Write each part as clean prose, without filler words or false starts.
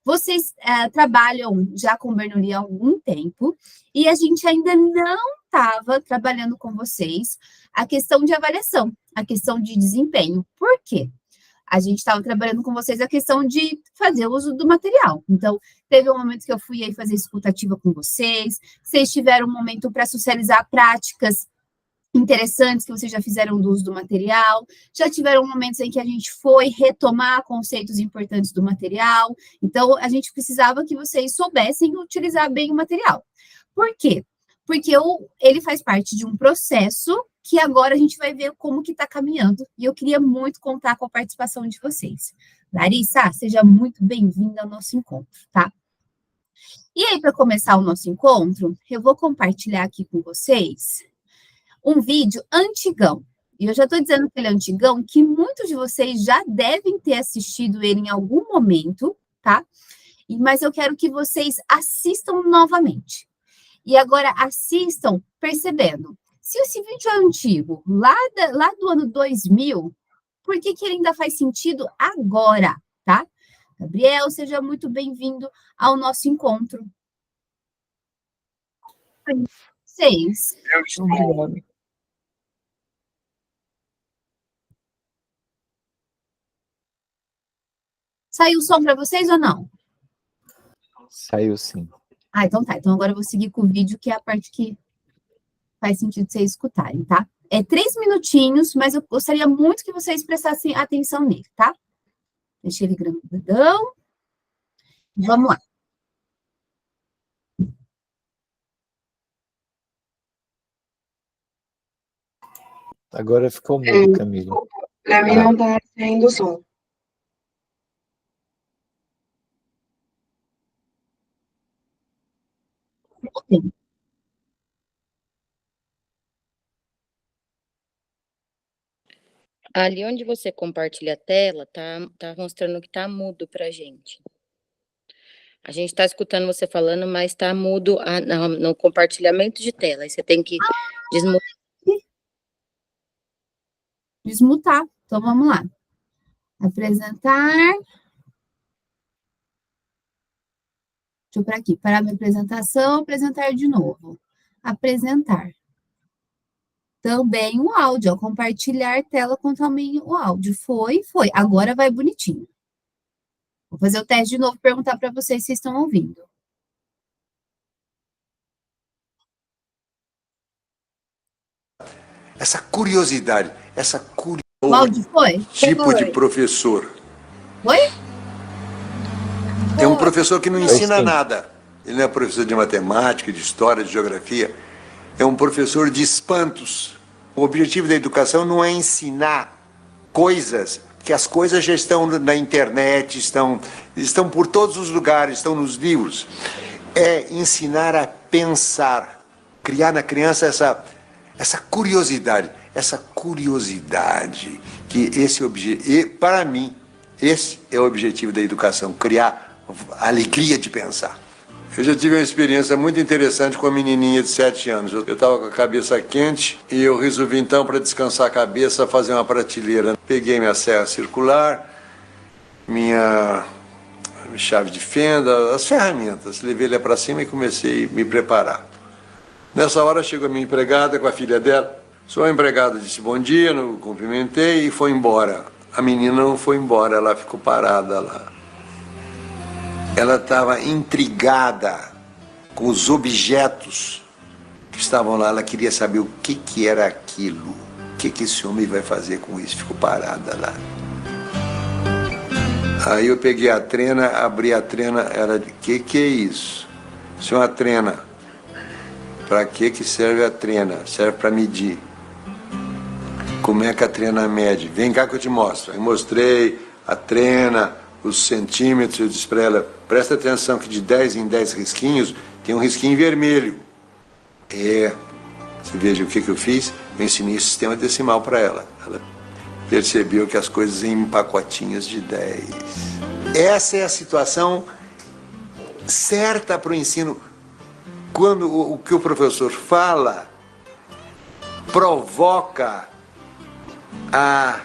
Vocês trabalham já com Bernoulli há algum tempo e a gente ainda não estava trabalhando com vocês a questão de avaliação, a questão de desempenho. Por quê? A gente estava trabalhando com vocês a questão de fazer o uso do material. Então, teve um momento que eu fui aí fazer escutativa com vocês tiveram um momento para socializar práticas interessantes que vocês já fizeram do uso do material, já tiveram momentos em que a gente foi retomar conceitos importantes do material, então a gente precisava que vocês soubessem utilizar bem o material. Por quê? Porque ele faz parte de um processo que agora a gente vai ver como que está caminhando, e eu queria muito contar com a participação de vocês. Larissa, seja muito bem-vinda ao nosso encontro, tá? E aí, para começar o nosso encontro, eu vou compartilhar aqui com vocês um vídeo antigão. E eu já estou dizendo que ele é antigão, que muitos de vocês já devem ter assistido ele em algum momento, tá? Mas eu quero que vocês assistam novamente. E agora assistam percebendo. Se esse vídeo é antigo, lá do ano 2000, por que ele ainda faz sentido agora, tá? Gabriel, seja muito bem-vindo ao nosso encontro. 6. Eu estou. Saiu o som para vocês ou não? Saiu sim. Então tá. Então agora eu vou seguir com o vídeo, que é a parte que faz sentido vocês escutarem, tá? É 3 minutinhos, mas eu gostaria muito que vocês prestassem atenção nele, tá? Deixei ele grandão. Vamos lá. Agora ficou mudo, Camila. Para mim não está saindo o som. Sim. Ali onde você compartilha a tela, tá mostrando que tá mudo pra gente. A gente tá escutando você falando, mas tá mudo no compartilhamento de tela. Aí você tem que Desmutar. Então, vamos lá. Apresentar. Deixa eu por aqui. Parar minha apresentação, apresentar de novo. Apresentar. Também o áudio, ó, compartilhar tela com também o áudio. Foi. Agora vai bonitinho. Vou fazer o teste de novo, perguntar para vocês se estão ouvindo. Essa curiosidade, O áudio foi? Tipo de professor. Foi? É um professor que não ensina nada. Ele não é professor de matemática, de história, de geografia. É um professor de espantos. O objetivo da educação não é ensinar coisas, que as coisas já estão na internet, estão por todos os lugares, estão nos livros. É ensinar a pensar, criar na criança essa curiosidade, que para mim, esse é o objetivo da educação, criar a alegria de pensar. Eu já tive uma experiência muito interessante com uma menininha de 7 anos. Eu estava com a cabeça quente e eu resolvi então, para descansar a cabeça, fazer uma prateleira. Peguei minha serra circular, minha chave de fenda, as ferramentas. Levei ela para cima e comecei a me preparar. Nessa hora chegou a minha empregada com a filha dela. Sua empregada disse bom dia, eu cumprimentei e foi embora. A menina não foi embora, ela ficou parada lá. Ela estava intrigada com os objetos que estavam lá. Ela queria saber o que era aquilo. O que esse homem vai fazer com isso? Ficou parada lá. Aí eu peguei a trena, abri a trena. Ela disse, que é isso? Isso é uma trena. Para que serve a trena? Serve para medir. Como é que a trena mede? Vem cá que eu te mostro. Aí mostrei a trena, os centímetros. Eu disse para ela, presta atenção que de 10 em 10 risquinhos tem um risquinho vermelho. Você veja o que eu fiz? Eu ensinei o sistema decimal para ela. Ela percebeu que as coisas em pacotinhos de 10. Essa é a situação certa para o ensino. Quando o que o professor fala provoca a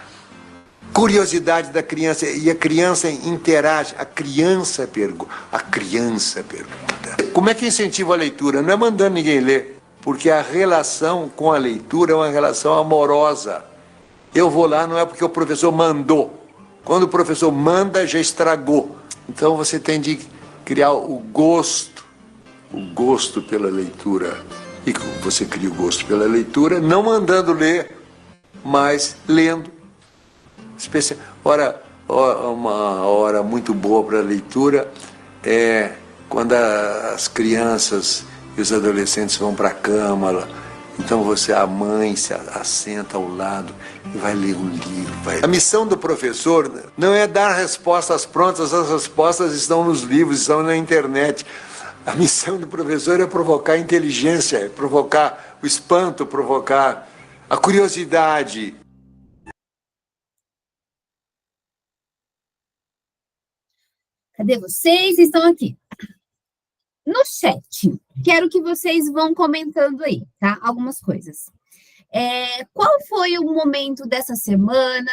curiosidade da criança, e a criança interage, a criança pergunta. Como é que incentiva a leitura? Não é mandando ninguém ler, porque a relação com a leitura é uma relação amorosa. Eu vou lá não é porque o professor mandou. Quando o professor manda, já estragou. Então você tem de criar o gosto pela leitura. E você cria o gosto pela leitura, não mandando ler, mas lendo. Uma hora muito boa para a leitura é quando as crianças e os adolescentes vão para a cama. Então a mãe se assenta ao lado e vai ler um livro. A missão do professor não é dar respostas prontas, as respostas estão nos livros, estão na internet. A missão do professor é provocar a inteligência, é provocar o espanto, provocar a curiosidade. Cadê vocês? Estão aqui. No chat, quero que vocês vão comentando aí, tá? Algumas coisas. Qual foi o momento dessa semana?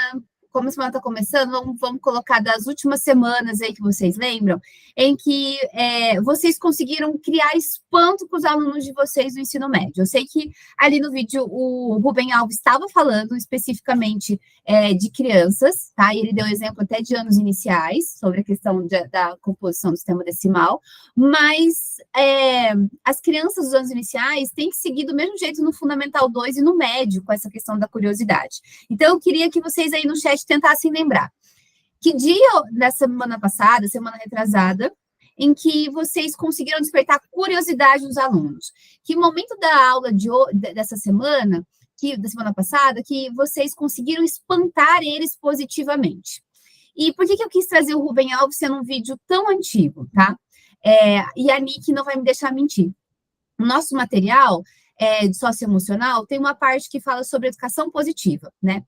Como a semana está começando, vamos colocar das últimas semanas aí que vocês lembram, em que vocês conseguiram criar espanto com os alunos de vocês do ensino médio. Eu sei que ali no vídeo o Rubem Alves estava falando especificamente de crianças, tá? E ele deu exemplo até de anos iniciais, sobre a questão da composição do sistema decimal, mas as crianças dos anos iniciais têm que seguir do mesmo jeito no Fundamental 2 e no médio, com essa questão da curiosidade. Então, eu queria que vocês aí no chat tentassem lembrar. Que dia da semana passada, semana retrasada, em que vocês conseguiram despertar a curiosidade dos alunos? Que momento da aula dessa semana, da semana passada, que vocês conseguiram espantar eles positivamente? E por que eu quis trazer o Rubem Alves sendo um vídeo tão antigo, tá? E a Nick não vai me deixar mentir. O nosso material de socioemocional tem uma parte que fala sobre educação positiva, né?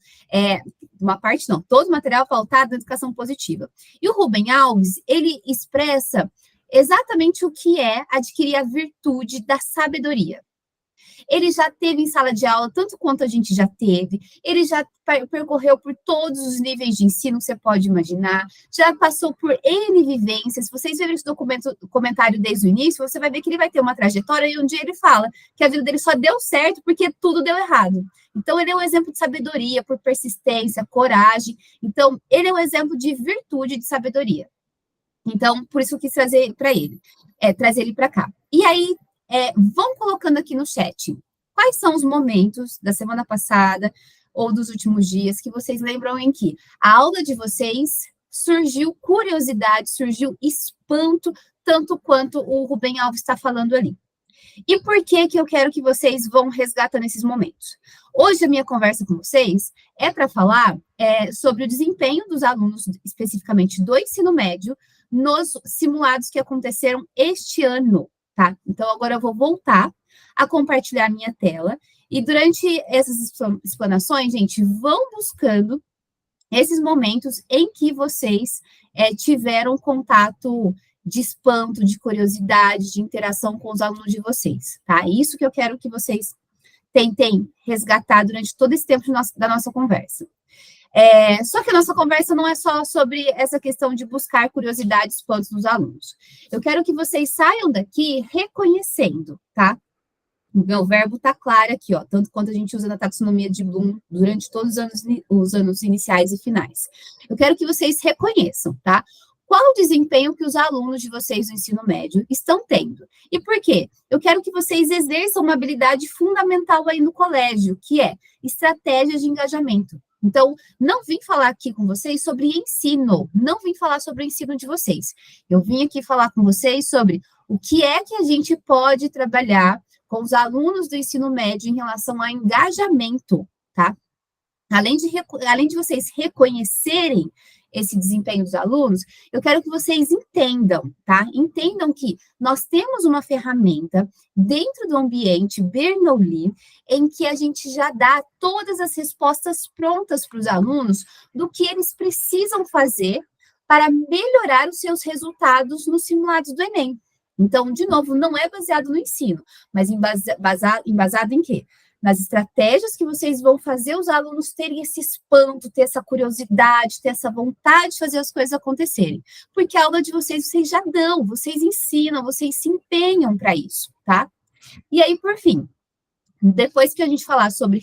Uma parte não, todo o material pautado na educação positiva. E o Rubem Alves, ele expressa exatamente o que é adquirir a virtude da sabedoria. Ele já teve em sala de aula, tanto quanto a gente já teve, ele já percorreu por todos os níveis de ensino que você pode imaginar, já passou por N vivências. Se vocês verem esse comentário desde o início, você vai ver que ele vai ter uma trajetória e um dia ele fala que a vida dele só deu certo porque tudo deu errado. Então, ele é um exemplo de sabedoria, por persistência, coragem. Então, ele é um exemplo de virtude, de sabedoria. Então, por isso eu quis trazer para ele, trazer ele para cá. E aí, vão colocando aqui no chat quais são os momentos da semana passada ou dos últimos dias que vocês lembram em que a aula de vocês surgiu curiosidade, surgiu espanto, tanto quanto o Rubem Alves está falando ali. E por que eu quero que vocês vão resgatando esses momentos? Hoje a minha conversa com vocês é para falar sobre o desempenho dos alunos, especificamente do ensino médio, nos simulados que aconteceram este ano. Tá? Então, agora eu vou voltar a compartilhar minha tela e durante essas explanações, gente, vão buscando esses momentos em que vocês tiveram contato de espanto, de curiosidade, de interação com os alunos de vocês, tá? Isso que eu quero que vocês tentem resgatar durante todo esse tempo da nossa conversa. Só que a nossa conversa não é só sobre essa questão de buscar curiosidade e espantos dos alunos. Eu quero que vocês saiam daqui reconhecendo, tá? O meu verbo está claro aqui, ó, tanto quanto a gente usa na taxonomia de Bloom durante todos os anos iniciais e finais. Eu quero que vocês reconheçam, tá? Qual o desempenho que os alunos de vocês do ensino médio estão tendo? E por quê? Eu quero que vocês exerçam uma habilidade fundamental aí no colégio, que é estratégias de engajamento. Então, não vim falar aqui com vocês sobre ensino, não vim falar sobre o ensino de vocês. Eu vim aqui falar com vocês sobre o que é que a gente pode trabalhar com os alunos do ensino médio em relação a engajamento, tá? Além de vocês reconhecerem esse desempenho dos alunos, eu quero que vocês entendam, tá? Entendam que nós temos uma ferramenta dentro do ambiente Bernoulli em que a gente já dá todas as respostas prontas para os alunos do que eles precisam fazer para melhorar os seus resultados nos simulados do Enem. Então, de novo, não é baseado no ensino, mas embasado em quê? nas estratégias que vocês vão fazer os alunos terem esse espanto, ter essa curiosidade, ter essa vontade de fazer as coisas acontecerem. Porque a aula de vocês já dão, vocês ensinam, vocês se empenham para isso, tá? E aí, por fim, depois que a gente falar sobre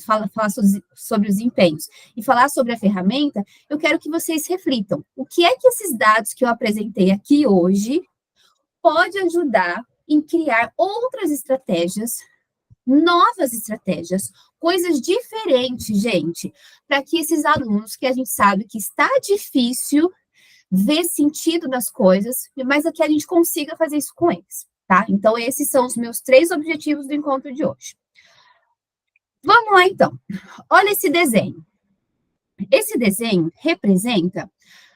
falar sobre os empenhos e falar sobre a ferramenta, eu quero que vocês reflitam. O que é que esses dados que eu apresentei aqui hoje pode ajudar em criar outras estratégias, novas estratégias, coisas diferentes, gente, para que esses alunos, que a gente sabe que está difícil ver sentido nas coisas, mas aqui a gente consiga fazer isso com eles, tá? Então, esses são os meus 3 objetivos do encontro de hoje. Vamos lá, então. Olha esse desenho. Esse desenho representa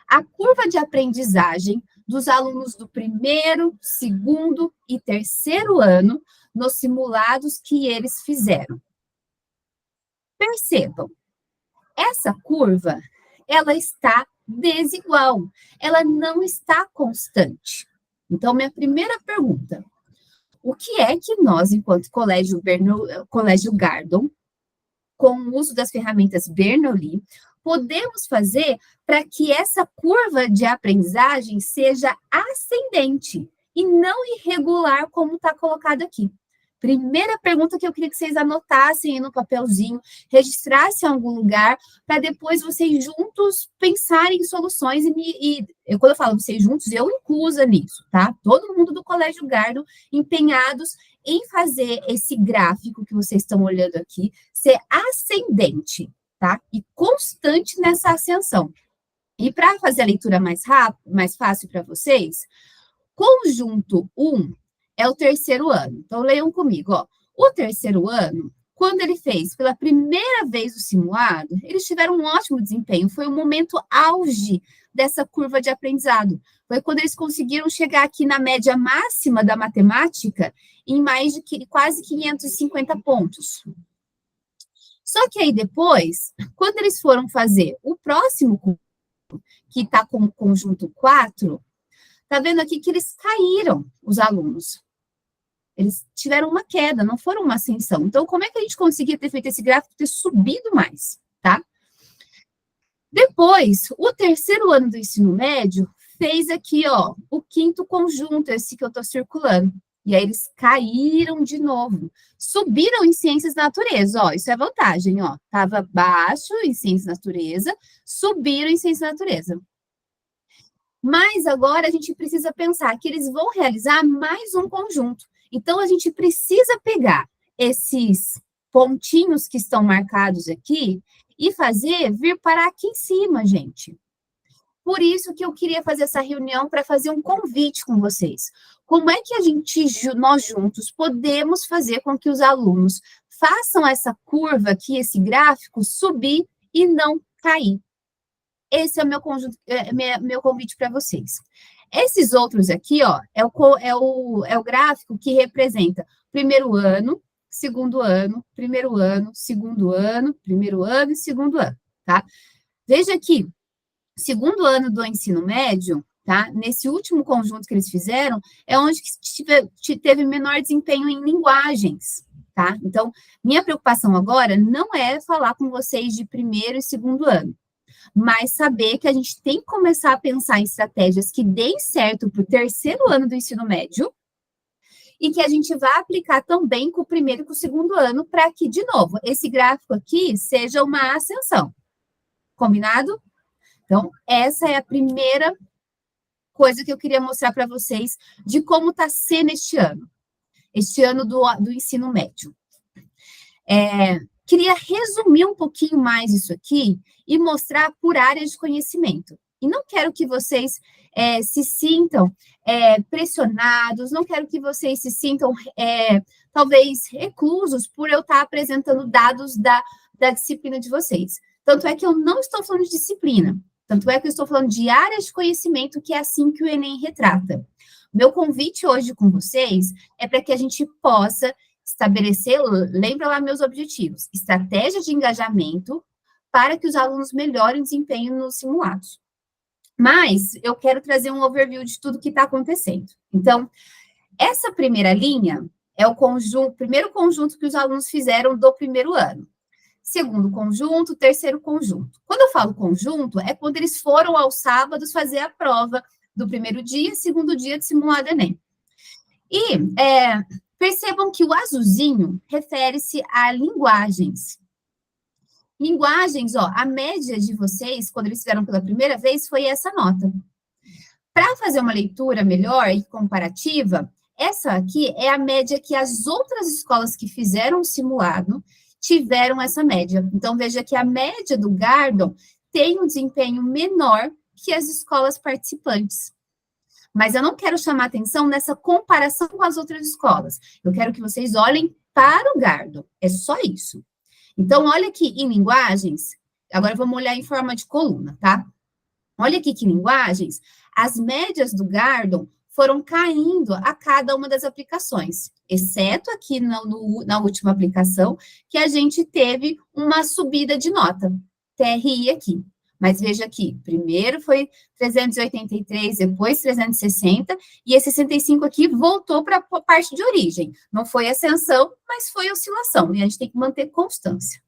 a curva de aprendizagem dos alunos do 1º, 2º e 3º ano nos simulados que eles fizeram. Percebam, essa curva, ela está desigual, ela não está constante. Então, minha primeira pergunta, o que é que nós, enquanto Colégio Gardon, com o uso das ferramentas Bernoulli, podemos fazer para que essa curva de aprendizagem seja ascendente e não irregular, como está colocado aqui? Primeira pergunta que eu queria que vocês anotassem aí no papelzinho, registrassem em algum lugar, para depois vocês juntos pensarem em soluções. Quando eu falo vocês juntos, eu inclusa nisso, tá? Todo mundo do Colégio Gardon empenhados em fazer esse gráfico que vocês estão olhando aqui ser ascendente, tá? E constante nessa ascensão. E para fazer a leitura mais rápido, mais fácil para vocês, conjunto 1 é o 3º ano. Então, leiam comigo, ó. O 3º ano, quando ele fez pela primeira vez o simulado, eles tiveram um ótimo desempenho. Foi o momento auge dessa curva de aprendizado. Foi quando eles conseguiram chegar aqui na média máxima da matemática em mais de quase 550 pontos. Só que aí depois, quando eles foram fazer o próximo, que está com o conjunto 4, tá vendo aqui que eles caíram, os alunos. Eles tiveram uma queda, não foram uma ascensão. Então, como é que a gente conseguia ter feito esse gráfico ter subido mais, tá? Depois, o 3º ano do ensino médio fez aqui, ó, o 5º conjunto, esse que eu tô circulando. E aí eles caíram de novo. Subiram em ciências da natureza, ó, isso é vantagem, ó. Tava baixo em ciências da natureza, subiram em ciências da natureza. Mas agora a gente precisa pensar que eles vão realizar mais um conjunto. Então, a gente precisa pegar esses pontinhos que estão marcados aqui e fazer vir parar aqui em cima, gente. Por isso que eu queria fazer essa reunião para fazer um convite com vocês. Como é que nós juntos podemos fazer com que os alunos façam essa curva aqui, esse gráfico, subir e não cair? Esse é o meu convite para vocês. Esses outros aqui, ó, é o gráfico que representa 1º ano, 2º ano, 1º ano, 2º ano, 1º ano e 2º ano, tá? Veja aqui, 2º ano do ensino médio, tá? Nesse último conjunto que eles fizeram, é onde teve menor desempenho em linguagens, tá? Então, minha preocupação agora não é falar com vocês de 1º e 2º ano, mas saber que a gente tem que começar a pensar em estratégias que deem certo para o 3º ano do ensino médio e que a gente vá aplicar também com o 1º e com o 2º ano para que, de novo, esse gráfico aqui seja uma ascensão. Combinado? Então, essa é a primeira coisa que eu queria mostrar para vocês de como está sendo este ano do ensino médio. Queria resumir um pouquinho mais isso aqui e mostrar por áreas de conhecimento. E não quero que vocês se sintam pressionados, não quero que vocês se sintam, talvez, reclusos por eu estar apresentando dados da disciplina de vocês. Tanto é que eu não estou falando de disciplina, tanto é que eu estou falando de áreas de conhecimento, que é assim que o Enem retrata. Meu convite hoje com vocês é para que a gente possa estabelecer, lembra lá meus objetivos, estratégia de engajamento para que os alunos melhorem o desempenho nos simulados. Mas eu quero trazer um overview de tudo que está acontecendo. Então, essa primeira linha é o primeiro conjunto que os alunos fizeram do primeiro ano. Segundo conjunto, terceiro conjunto. Quando eu falo conjunto, é quando eles foram aos sábados fazer a prova do primeiro dia, segundo dia de simulado Enem. E percebam que o azulzinho refere-se a linguagens. Linguagens, ó, a média de vocês, quando eles fizeram pela primeira vez, foi essa nota. Para fazer uma leitura melhor e comparativa, essa aqui é a média que as outras escolas que fizeram o simulado tiveram essa média. Então, veja que a média do Gardon tem um desempenho menor que as escolas participantes. Mas eu não quero chamar atenção nessa comparação com as outras escolas. Eu quero que vocês olhem para o Gardon. É só isso. Então, olha aqui em linguagens. Agora, vamos olhar em forma de coluna, tá? Olha aqui que linguagens. As médias do Gardon foram caindo a cada uma das aplicações, exceto aqui na última aplicação, que a gente teve uma subida de nota, TRI aqui. Mas veja aqui, primeiro foi 383, depois 360, e esse 65 aqui voltou para a parte de origem. Não foi ascensão, mas foi oscilação, e a gente tem que manter constância.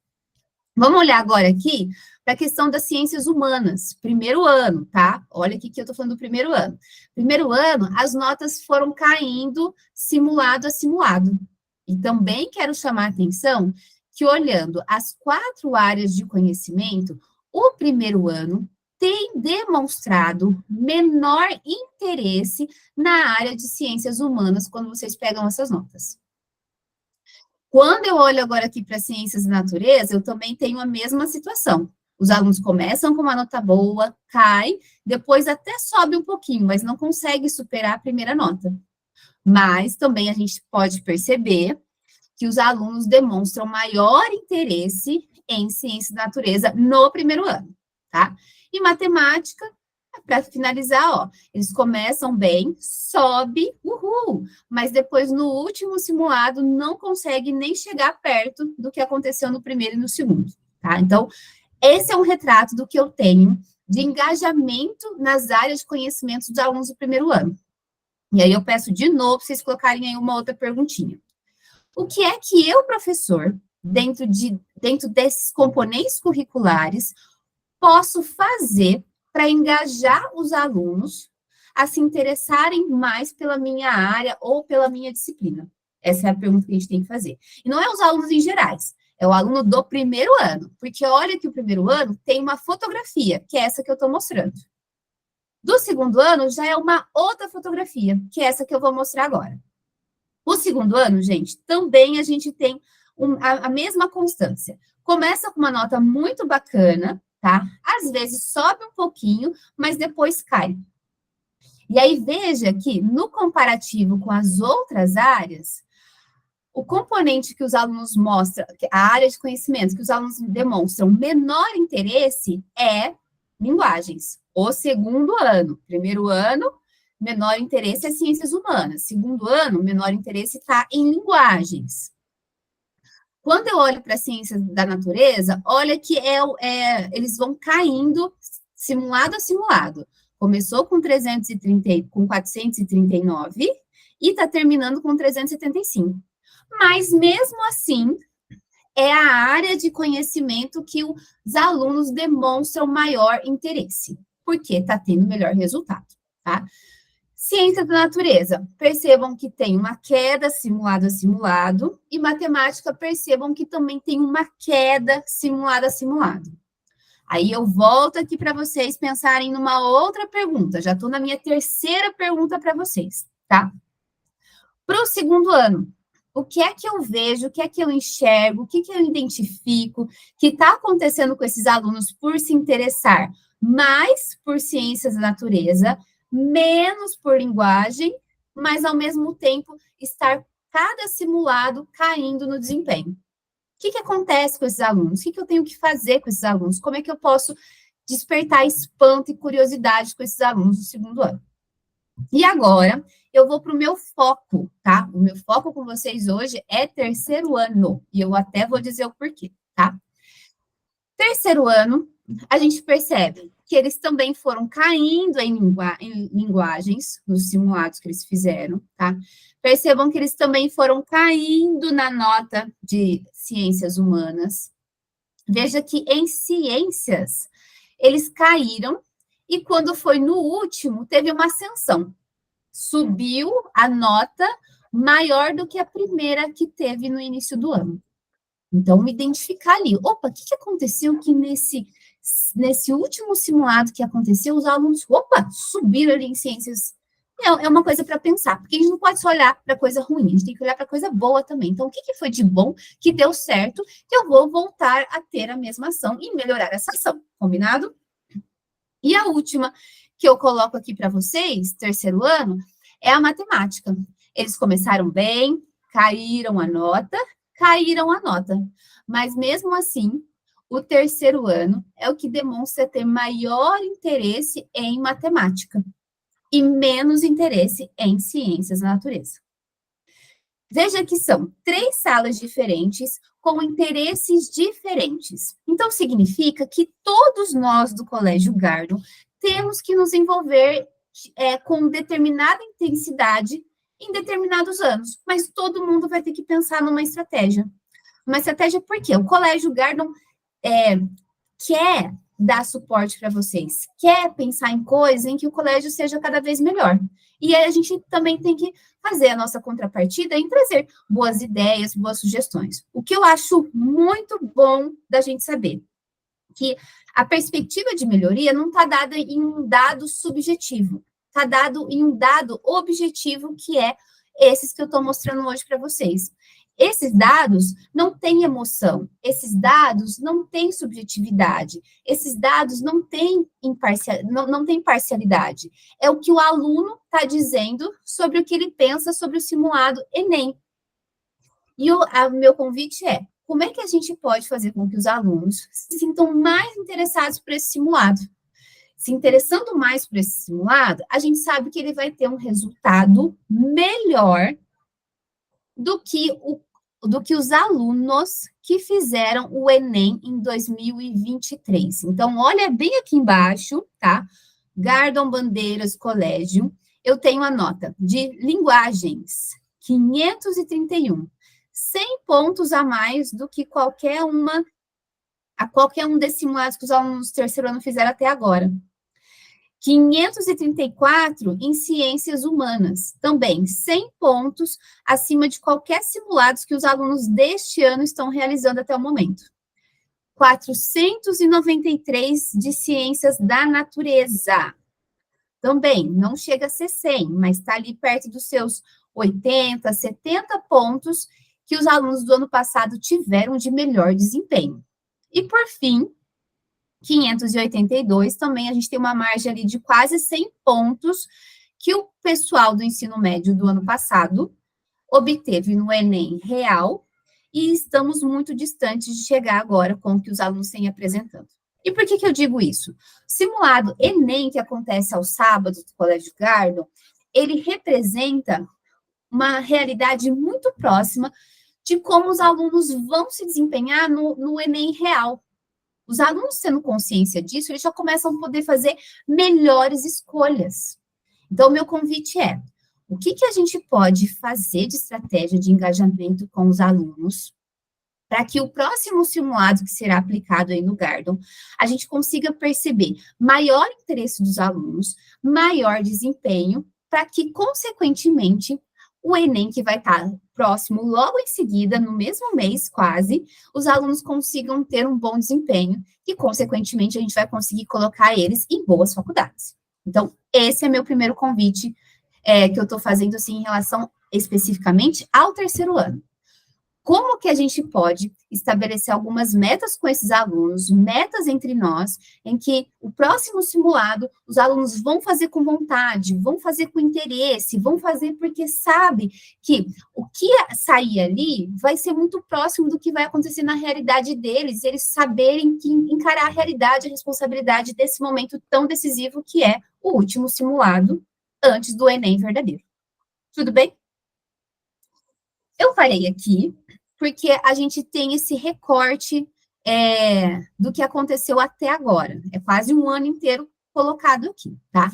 Vamos olhar agora aqui para a questão das ciências humanas, primeiro ano, tá? Olha aqui que eu estou falando do primeiro ano. Primeiro ano, as notas foram caindo simulado a simulado. E também quero chamar a atenção que, olhando as 4 áreas de conhecimento, o primeiro ano tem demonstrado menor interesse na área de ciências humanas quando vocês pegam essas notas. Quando eu olho agora aqui para ciências da natureza, eu também tenho a mesma situação. Os alunos começam com uma nota boa, cai, depois até sobe um pouquinho, mas não consegue superar a primeira nota. Mas também a gente pode perceber que os alunos demonstram maior interesse em ciência da natureza no primeiro ano, tá? E matemática, para finalizar, ó, eles começam bem, sobe, uhul, mas depois no último simulado não consegue nem chegar perto do que aconteceu no primeiro e no segundo, tá? Então, esse é um retrato do que eu tenho de engajamento nas áreas de conhecimento dos alunos do primeiro ano. E aí eu peço de novo para vocês colocarem aí uma outra perguntinha. O que é que eu, professor, dentro desses componentes curriculares, posso fazer para engajar os alunos a se interessarem mais pela minha área ou pela minha disciplina? Essa é a pergunta que a gente tem que fazer. E não é os alunos em gerais, é o aluno do primeiro ano, porque olha que o primeiro ano tem uma fotografia, que é essa que eu estou mostrando. Do segundo ano, já é uma outra fotografia, que é essa que eu vou mostrar agora. O segundo ano, gente, também a gente tem a mesma constância. Começa com uma nota muito bacana, tá? Às vezes sobe um pouquinho, mas depois cai. E aí, veja que no comparativo com as outras áreas, o componente que os alunos mostram, a área de conhecimento que os alunos demonstram menor interesse é linguagens. O segundo ano. Primeiro ano, menor interesse é ciências humanas. Segundo ano, menor interesse está em linguagens. Quando eu olho para a ciência da natureza, olha que eles vão caindo simulado a simulado. Começou com 439 e está terminando com 375. Mas, mesmo assim, é a área de conhecimento que os alunos demonstram maior interesse, porque está tendo melhor resultado, tá? Ciência da natureza, percebam que tem uma queda simulado a simulado, e matemática, percebam que também tem uma queda simulado a simulado. Aí eu volto aqui para vocês pensarem numa outra pergunta, já estou na minha terceira pergunta para vocês, tá? Para o segundo ano, o que é que eu vejo, o que é que eu enxergo, o que eu identifico que está acontecendo com esses alunos por se interessar mais por ciências da natureza, menos por linguagem, mas ao mesmo tempo estar cada simulado caindo no desempenho. O que acontece com esses alunos? O que eu tenho que fazer com esses alunos? Como é que eu posso despertar espanto e curiosidade com esses alunos do segundo ano? E agora, eu vou para o meu foco, tá? O meu foco com vocês hoje é terceiro ano, e eu até vou dizer o porquê, tá? Terceiro ano, a gente percebe que eles também foram caindo em linguagens, nos simulados que eles fizeram, tá? Percebam que eles também foram caindo na nota de ciências humanas. Veja que em ciências, eles caíram, e quando foi no último, teve uma ascensão. Subiu a nota maior do que a primeira que teve no início do ano. Então, identificar ali, opa, o que aconteceu que nesse último simulado que aconteceu, os alunos, opa, subiram ali em ciências. É uma coisa para pensar, porque a gente não pode só olhar para coisa ruim, a gente tem que olhar para coisa boa também. Então, o que foi de bom, que deu certo, que eu vou voltar a ter a mesma ação e melhorar essa ação, combinado? E a última que eu coloco aqui para vocês, terceiro ano, é a matemática. Eles começaram bem, caíram a nota, mas mesmo assim, o terceiro ano é o que demonstra ter maior interesse em matemática e menos interesse em ciências da natureza. Veja que são 3 salas diferentes com interesses diferentes. Então, significa que todos nós do Colégio Gardon temos que nos envolver com determinada intensidade em determinados anos, mas todo mundo vai ter que pensar numa estratégia. Uma estratégia por quê? O Colégio Gardon quer dar suporte para vocês, quer pensar em coisas em que o colégio seja cada vez melhor. E aí a gente também tem que fazer a nossa contrapartida em trazer boas ideias, boas sugestões. O que eu acho muito bom da gente saber, que a perspectiva de melhoria não está dada em um dado subjetivo, está dado em um dado objetivo, que é esses que eu estou mostrando hoje para vocês. Esses dados não têm emoção, esses dados não têm subjetividade, esses dados não têm parcialidade. É o que o aluno está dizendo sobre o que ele pensa sobre o simulado Enem. E o meu convite é, como é que a gente pode fazer com que os alunos se sintam mais interessados por esse simulado? Se interessando mais por esse simulado, a gente sabe que ele vai ter um resultado melhor do que os alunos que fizeram o Enem em 2023. Então, olha bem aqui embaixo, tá? Gardon Bandeiras Colégio, eu tenho a nota de linguagens, 531. 100 pontos a mais do que qualquer um desses simulados que os alunos do terceiro ano fizeram até agora. 534 em ciências humanas, também 100 pontos acima de qualquer simulado que os alunos deste ano estão realizando até o momento. 493 de ciências da natureza, também não chega a ser 100, mas está ali perto dos seus 80, 70 pontos que os alunos do ano passado tiveram de melhor desempenho. E, por fim, 582, também a gente tem uma margem ali de quase 100 pontos que o pessoal do ensino médio do ano passado obteve no Enem real, e estamos muito distantes de chegar agora com o que os alunos têm apresentando. E por que eu digo isso? O simulado Enem, que acontece aos sábados do Colégio Gardon, ele representa uma realidade muito próxima de como os alunos vão se desempenhar no Enem real. Os alunos tendo consciência disso, eles já começam a poder fazer melhores escolhas. Então, o meu convite é, o que a gente pode fazer de estratégia de engajamento com os alunos para que o próximo simulado que será aplicado aí no Gardon, a gente consiga perceber maior interesse dos alunos, maior desempenho, para que, consequentemente, o Enem, que vai estar próximo logo em seguida, no mesmo mês quase, os alunos consigam ter um bom desempenho e, consequentemente, a gente vai conseguir colocar eles em boas faculdades. Então, esse é meu primeiro convite que eu estou fazendo, assim, em relação especificamente ao terceiro ano. Como que a gente pode estabelecer algumas metas com esses alunos, metas entre nós, em que o próximo simulado, os alunos vão fazer com vontade, vão fazer com interesse, vão fazer porque sabe que o que sair ali vai ser muito próximo do que vai acontecer na realidade deles, eles saberem que encarar a realidade, a responsabilidade desse momento tão decisivo que é o último simulado antes do Enem verdadeiro. Tudo bem? Eu parei aqui, porque a gente tem esse recorte do que aconteceu até agora. É quase um ano inteiro colocado aqui, tá?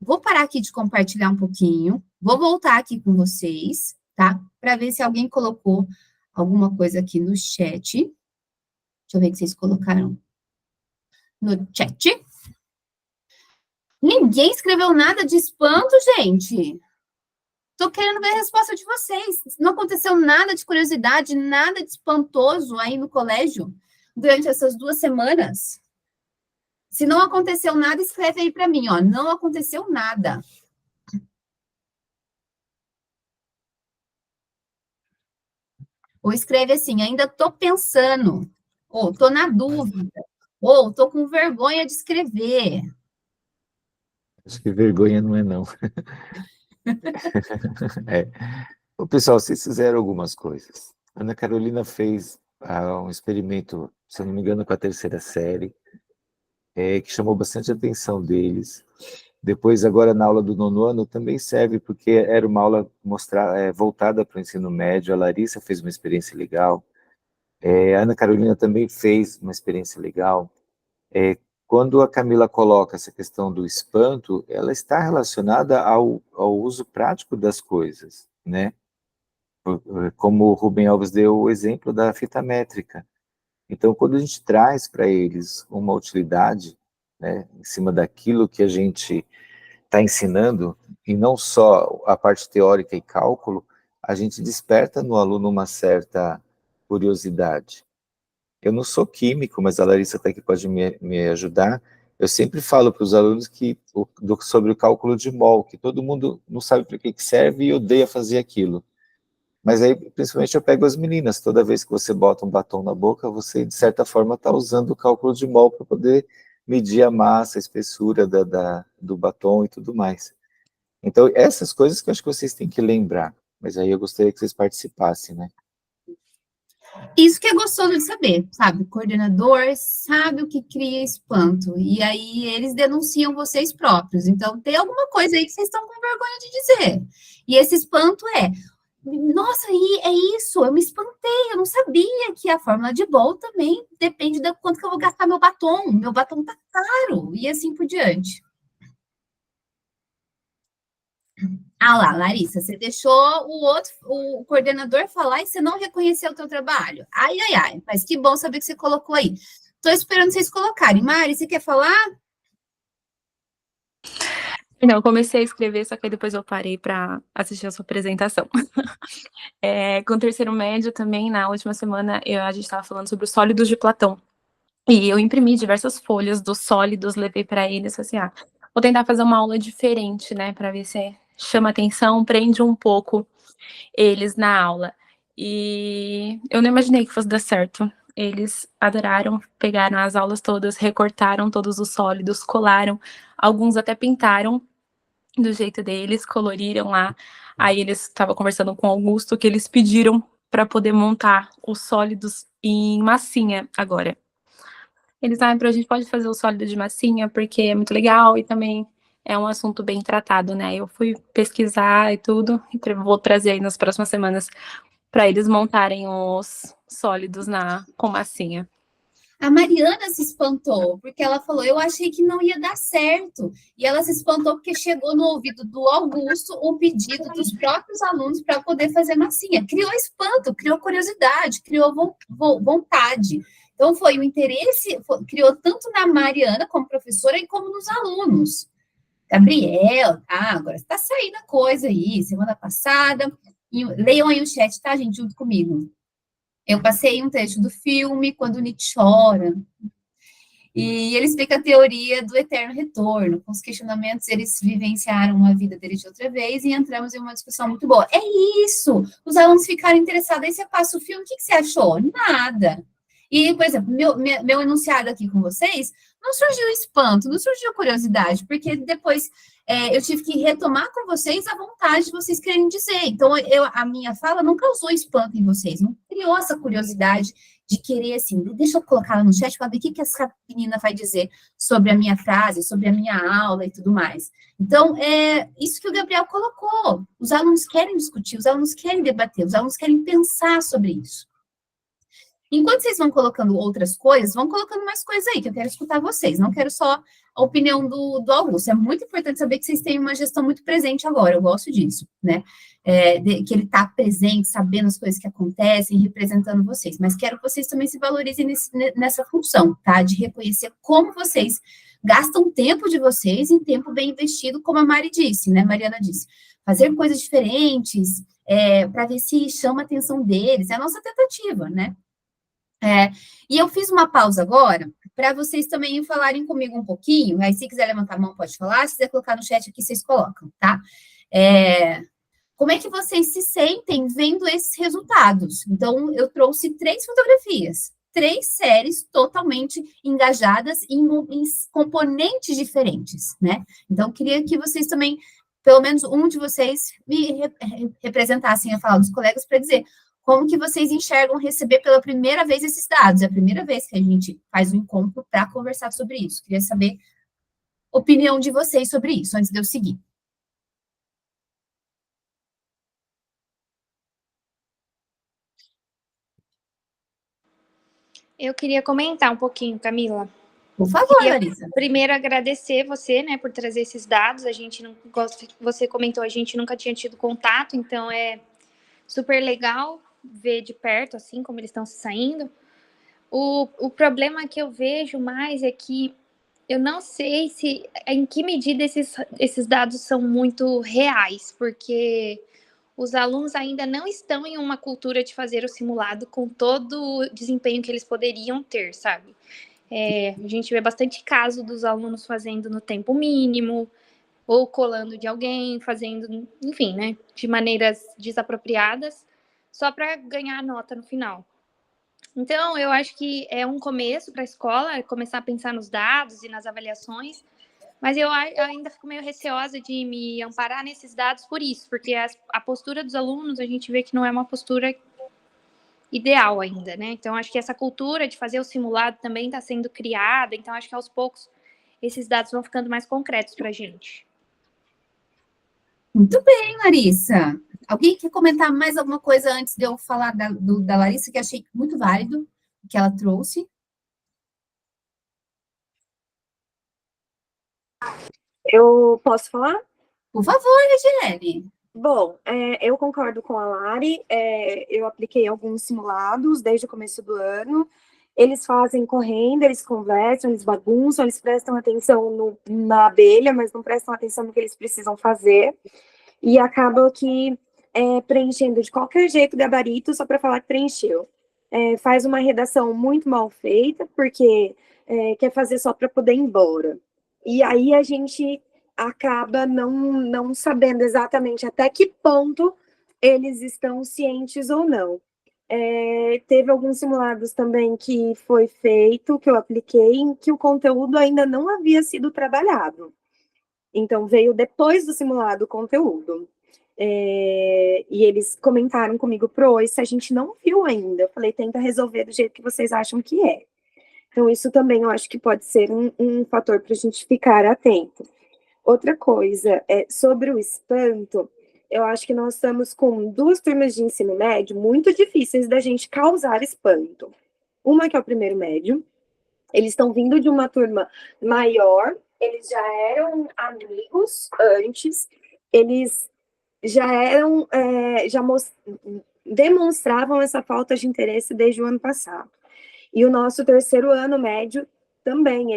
Vou parar aqui de compartilhar um pouquinho, vou voltar aqui com vocês, tá? Para ver se alguém colocou alguma coisa aqui no chat. Deixa eu ver o que vocês colocaram no chat. Ninguém escreveu nada de espanto, gente. Tô querendo ver a resposta de vocês. Não aconteceu nada de curiosidade, nada de espantoso aí no colégio durante essas 2 semanas? Se não aconteceu nada, escreve aí para mim, ó. Não aconteceu nada. Ou escreve assim, ainda tô pensando. Ou tô na dúvida. Ou tô com vergonha de escrever. Acho que vergonha não é, não. É. Ô, pessoal, vocês fizeram algumas coisas. A Ana Carolina fez um experimento, se eu não me engano, com a 3ª série, que chamou bastante a atenção deles. Depois, agora na aula do 9º ano, também serve, porque era uma aula voltada para o ensino médio. A Larissa fez uma experiência legal. A Ana Carolina também fez uma experiência legal. Quando a Camila coloca essa questão do espanto, ela está relacionada ao uso prático das coisas, né? Como o Rubem Alves deu o exemplo da fita métrica. Então, quando a gente traz para eles uma utilidade, né, em cima daquilo que a gente está ensinando, e não só a parte teórica e cálculo, a gente desperta no aluno uma certa curiosidade. Eu não sou químico, mas a Larissa até que pode me ajudar. Eu sempre falo para os alunos sobre o cálculo de mol, que todo mundo não sabe para que serve e odeia fazer aquilo. Mas aí, principalmente, eu pego as meninas. Toda vez que você bota um batom na boca, você, de certa forma, está usando o cálculo de mol para poder medir a massa, a espessura do batom e tudo mais. Então, essas coisas que eu acho que vocês têm que lembrar. Mas aí eu gostaria que vocês participassem, né? Isso que é gostoso de saber, sabe? O coordenador sabe o que cria espanto. E aí eles denunciam vocês próprios. Então, tem alguma coisa aí que vocês estão com vergonha de dizer. E esse espanto nossa, é isso, eu me espantei, eu não sabia que a fórmula de Bol também depende do quanto que eu vou gastar meu batom tá caro, e assim por diante. Ah lá, Larissa, você deixou o coordenador falar e você não reconheceu o teu trabalho. Ai, ai, ai, mas que bom saber que você colocou aí. Estou esperando vocês colocarem. Mari, você quer falar? Não, comecei a escrever, só que depois eu parei para assistir a sua apresentação. Com o 3º médio também, na última semana, a gente estava falando sobre os sólidos de Platão. E eu imprimi diversas folhas dos sólidos, levei para eles, assim, vou tentar fazer uma aula diferente, né, para ver se chama atenção, prende um pouco eles na aula. E eu não imaginei que fosse dar certo. Eles adoraram, pegaram as aulas todas, recortaram todos os sólidos, colaram, alguns até pintaram do jeito deles, coloriram lá. Aí eles estavam conversando com o Augusto, que eles pediram para poder montar os sólidos em massinha agora. Eles, a gente pode fazer o sólido de massinha, porque é muito legal e também é um assunto bem tratado, né? Eu fui pesquisar e tudo, e vou trazer aí nas próximas semanas para eles montarem os sólidos com massinha. A Mariana se espantou, porque ela falou, eu achei que não ia dar certo. E ela se espantou porque chegou no ouvido do Augusto o pedido dos próprios alunos para poder fazer massinha. Criou espanto, criou curiosidade, criou vontade. Então, foi o interesse, criou tanto na Mariana como professora e como nos alunos. Gabriel, agora está saindo a coisa aí, semana passada. Leiam aí o chat, tá, gente, junto comigo. Eu passei um trecho do filme, Quando Nietzsche chora, e ele explica a teoria do eterno retorno. Com os questionamentos, eles vivenciaram a vida deles de outra vez e entramos em uma discussão muito boa. É isso! Os alunos ficaram interessados, aí você passa o filme, o que você achou? Nada. E, por exemplo, meu enunciado aqui com vocês, não surgiu espanto, não surgiu curiosidade, porque depois eu tive que retomar com vocês a vontade de vocês querem dizer. Então, a minha fala não causou espanto em vocês, não criou essa curiosidade de querer, assim, deixa eu colocar lá no chat para ver o que essa menina vai dizer sobre a minha frase, sobre a minha aula e tudo mais. Então, é isso que o Gabriel colocou. Os alunos querem discutir, os alunos querem debater, os alunos querem pensar sobre isso. Enquanto vocês vão colocando outras coisas, vão colocando mais coisas aí, que eu quero escutar vocês, não quero só a opinião do Augusto. É muito importante saber que vocês têm uma gestão muito presente agora, eu gosto disso, né? Que ele está presente, sabendo as coisas que acontecem, representando vocês. Mas quero que vocês também se valorizem nessa função, tá? De reconhecer como vocês gastam tempo de vocês em tempo bem investido, como a Mari disse, né? Mariana disse. Fazer coisas diferentes, para ver se chama a atenção deles, é a nossa tentativa, né? E eu fiz uma pausa agora, para vocês também falarem comigo um pouquinho, aí se quiser levantar a mão pode falar, se quiser colocar no chat aqui, vocês colocam, tá? Como é que vocês se sentem vendo esses resultados? Então, eu trouxe 3 fotografias, 3 séries totalmente engajadas em componentes diferentes, né? Então, queria que vocês também, pelo menos um de vocês, me representassem a fala dos colegas para dizer como que vocês enxergam receber pela primeira vez esses dados. É a primeira vez que a gente faz um encontro para conversar sobre isso. Queria saber a opinião de vocês sobre isso, antes de eu seguir. Eu queria comentar um pouquinho, Camila. Por favor, Larissa. Primeiro, agradecer você, né, por trazer esses dados. A gente não, você comentou, a gente nunca tinha tido contato, então é super legal ver de perto, assim, como eles estão se saindo. O problema que eu vejo mais é que eu não sei em que medida esses dados são muito reais, porque os alunos ainda não estão em uma cultura de fazer o simulado com todo o desempenho que eles poderiam ter, sabe? A gente vê bastante caso dos alunos fazendo no tempo mínimo, ou colando de alguém, fazendo, enfim, né, de maneiras desapropriadas, só para ganhar a nota no final. Então, eu acho que é um começo para a escola, começar a pensar nos dados e nas avaliações, mas eu ainda fico meio receosa de me amparar nesses dados por isso, porque a postura dos alunos, a gente vê que não é uma postura ideal ainda, né? Então, acho que essa cultura de fazer o simulado também está sendo criada, então acho que aos poucos esses dados vão ficando mais concretos para a gente. Muito bem, Larissa. Alguém quer comentar mais alguma coisa antes de eu falar da Larissa, que achei muito válido, o que ela trouxe? Eu posso falar? Por favor, Regiane. Bom, eu concordo com a Lari, eu apliquei alguns simulados desde o começo do ano, eles fazem correndo, eles conversam, eles bagunçam, eles prestam atenção na abelha, mas não prestam atenção no que eles precisam fazer, e acabam que preenchendo de qualquer jeito gabarito só para falar que preencheu. Faz uma redação muito mal feita, porque quer fazer só para poder ir embora. E aí a gente acaba não sabendo exatamente até que ponto eles estão cientes ou não. Teve alguns simulados também que foi feito, que eu apliquei, em que o conteúdo ainda não havia sido trabalhado. Então, veio depois do simulado o conteúdo. E eles comentaram comigo, se a gente não viu ainda. Eu falei, tenta resolver do jeito que vocês acham que é. Então, isso também eu acho que pode ser um fator para a gente ficar atento. Outra coisa, sobre o espanto, eu acho que nós estamos com 2 turmas de ensino médio muito difíceis da gente causar espanto. Uma que é o primeiro médio, eles estão vindo de uma turma maior, eles já eram amigos antes, eles já eram, demonstravam essa falta de interesse desde o ano passado. E o nosso terceiro ano médio também,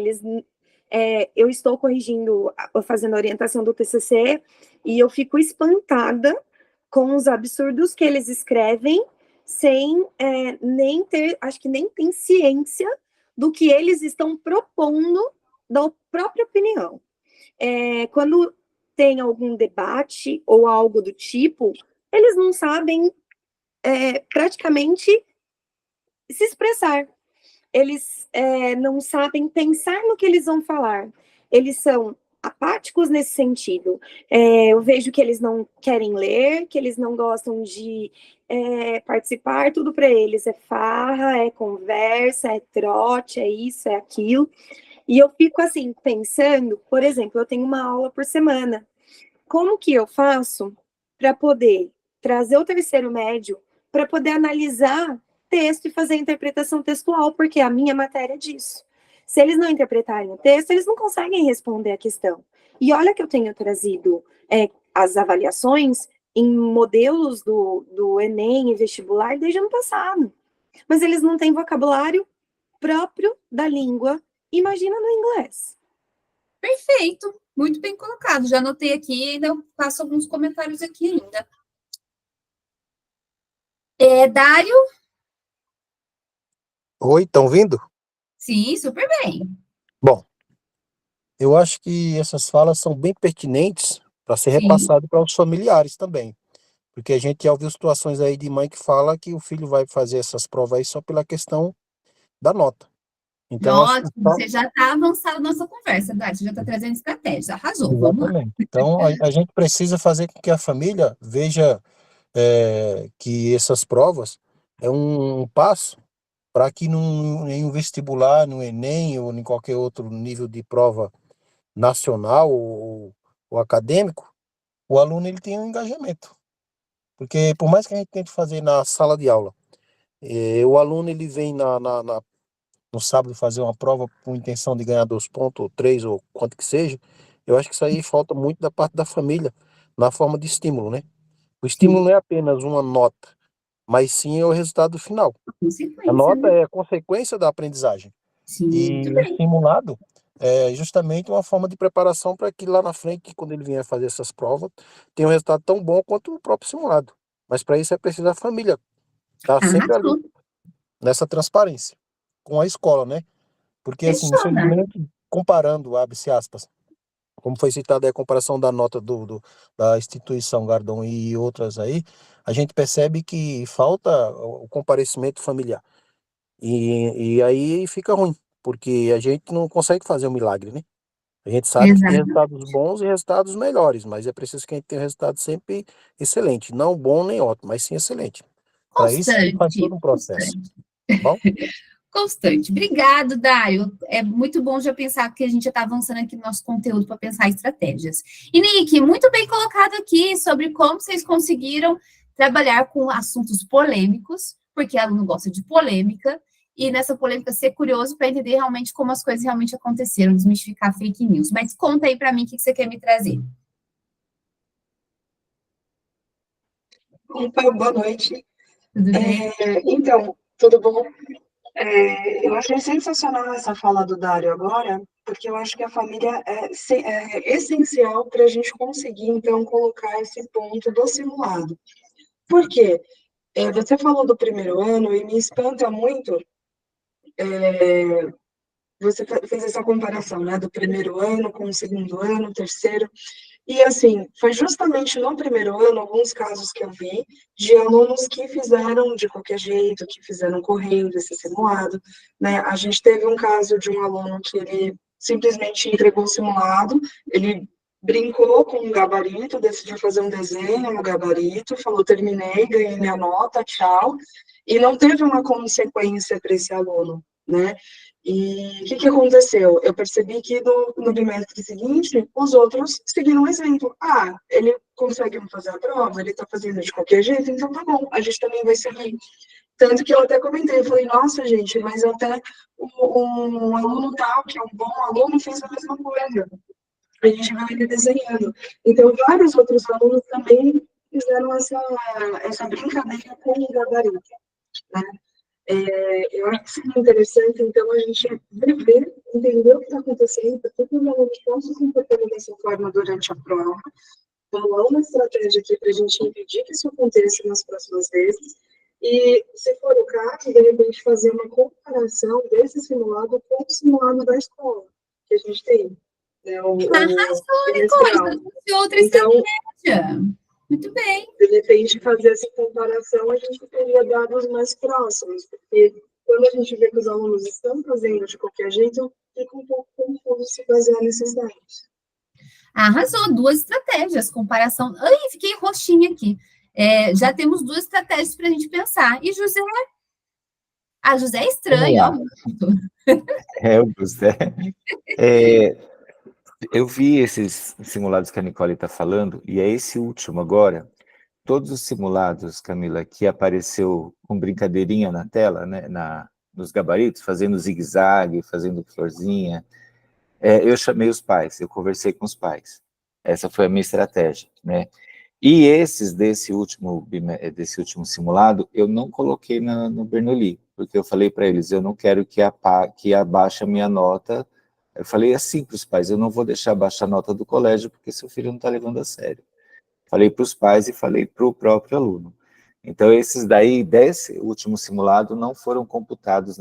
eu estou corrigindo, fazendo a orientação do TCC, e eu fico espantada com os absurdos que eles escrevem, sem nem ter, acho que nem tem ciência do que eles estão propondo da própria opinião. Quando tem algum debate ou algo do tipo, eles não sabem praticamente se expressar. Eles não sabem pensar no que eles vão falar. Eles são apáticos nesse sentido. Eu vejo que eles não querem ler, que eles não gostam de participar, tudo para eles é farra, é conversa, é trote, é isso, é aquilo. E eu fico assim, pensando, por exemplo, eu tenho uma aula por semana. Como que eu faço para poder trazer o terceiro médio, para poder analisar texto e fazer a interpretação textual, porque a minha matéria é disso. Se eles não interpretarem o texto, eles não conseguem responder a questão. E olha que eu tenho trazido as avaliações em modelos do Enem e vestibular desde o ano passado. Mas eles não têm vocabulário próprio da língua, imagina no inglês. Perfeito, muito bem colocado. Já anotei aqui e ainda faço alguns comentários aqui ainda. Dário? Oi, estão ouvindo? Sim, super bem. Bom, eu acho que essas falas são bem pertinentes para ser Sim. repassado para os familiares também. Porque a gente já ouviu situações aí de mãe que fala que o filho vai fazer essas provas aí só pela questão da nota. Então, acho que Ótimo, você já está avançado na nossa conversa, Dário. Você já está trazendo estratégias. Arrasou, vamos lá. exatamente. Então, a gente precisa fazer com que a família veja que essas provas é um passo para que em um vestibular, no Enem ou em qualquer outro nível de prova nacional ou acadêmico, o aluno ele tem um engajamento. Porque por mais que a gente tente fazer na sala de aula, o aluno ele vem no sábado fazer uma prova com intenção de ganhar 2 pontos, ou 3, ou quanto que seja, eu acho que isso aí falta muito da parte da família, na forma de estímulo, né? O estímulo não é apenas uma nota, mas sim é o resultado final. A Consequência, nota né? é a consequência da aprendizagem. Sim, muito E o bem. estimulado é justamente uma forma de preparação para que lá na frente, quando ele vier fazer essas provas, tenha um resultado tão bom quanto o próprio simulado. Mas para isso é preciso a família estar sempre ali, Arrasou. nessa transparência, com a escola, né? Porque, assim, Fechou, Dário. infelizmente, comparando, abre-se aspas, como foi citado aí a comparação da nota da instituição Gardon e outras aí, a gente percebe que falta o comparecimento familiar. E aí fica ruim, porque a gente não consegue fazer um milagre, né? A gente sabe que tem Exato. resultados bons e resultados melhores, mas é preciso que a gente tenha um resultado sempre excelente, não bom nem ótimo, mas sim excelente. Para isso, faz Constante, todo um processo, constante. tá bom? Constante. Obrigado, Dário. É muito bom já pensar que a gente já está avançando aqui no nosso conteúdo para pensar estratégias. E, Nick, muito bem colocado aqui sobre como vocês conseguiram trabalhar com assuntos polêmicos, porque aluno gosta de polêmica, e nessa polêmica ser curioso para entender realmente como as coisas realmente aconteceram, desmistificar fake news. Mas conta aí para mim o que você quer me trazer. Opa, boa noite. Tudo bem? Então, tudo bom? Eu achei sensacional essa fala do Dário agora, porque eu acho que a família é essencial para a gente conseguir, então, colocar esse ponto do simulado. Por quê? Você falou do primeiro ano e me espanta muito, você fez essa comparação, né, do primeiro ano com o segundo ano, terceiro. E, assim, foi justamente no primeiro ano, alguns casos que eu vi, de alunos que fizeram de qualquer jeito, que fizeram correndo esse simulado, né? A gente teve um caso de um aluno que ele simplesmente entregou o simulado, ele brincou com um gabarito, decidiu fazer um desenho no gabarito, falou, terminei, ganhei minha nota, tchau, e não teve uma consequência para esse aluno, né? E o que aconteceu? Eu percebi que no bimestre seguinte, os outros seguiram o exemplo. Ah, ele consegue fazer a prova, ele está fazendo de qualquer jeito, então tá bom, a gente também vai seguir. Tanto que eu até comentei, eu falei, nossa, gente, mas até um aluno tal, que é um bom aluno, fez a mesma coisa. A gente vai ele desenhando. Então, vários outros alunos também fizeram essa brincadeira com o gabarito, né? Eu acho que seria interessante, então, a gente rever, entender o que está acontecendo, por que os alunos estão se comportando dessa forma durante a prova, bolar uma estratégia aqui para a gente impedir que isso aconteça nas próximas vezes, e, se for o caso, de repente, fazer uma comparação desse simulado com o simulado da escola, que a gente tem, né, Arrasou, semestral. Nicole. Outra Então, estratégia. Muito bem. de repente, fazer essa comparação, a gente teria dados mais próximos, porque quando a gente vê que os alunos estão fazendo de qualquer jeito, fica um pouco confuso se basear nesses dados. Arrasou, 2 estratégias, comparação. Ai, fiquei roxinha aqui. Já temos 2 estratégias para a gente pensar. E José? Ah, José é estranho, ó. O José. Eu vi esses simulados que a Nicole está falando, e é esse último agora, todos os simulados, Camila, que apareceu com brincadeirinha na tela, né, nos gabaritos, fazendo zigue-zague, fazendo florzinha, eu chamei os pais, eu conversei com os pais. Essa foi a minha estratégia, né? E esses desse último simulado, eu não coloquei no Bernoulli, porque eu falei para eles, eu não quero que abaixe a minha nota. Eu falei assim para os pais, eu não vou deixar baixar a nota do colégio, porque seu filho não está levando a sério. Falei para os pais e falei para o próprio aluno. Então, esses daí, desse último simulado, não foram computados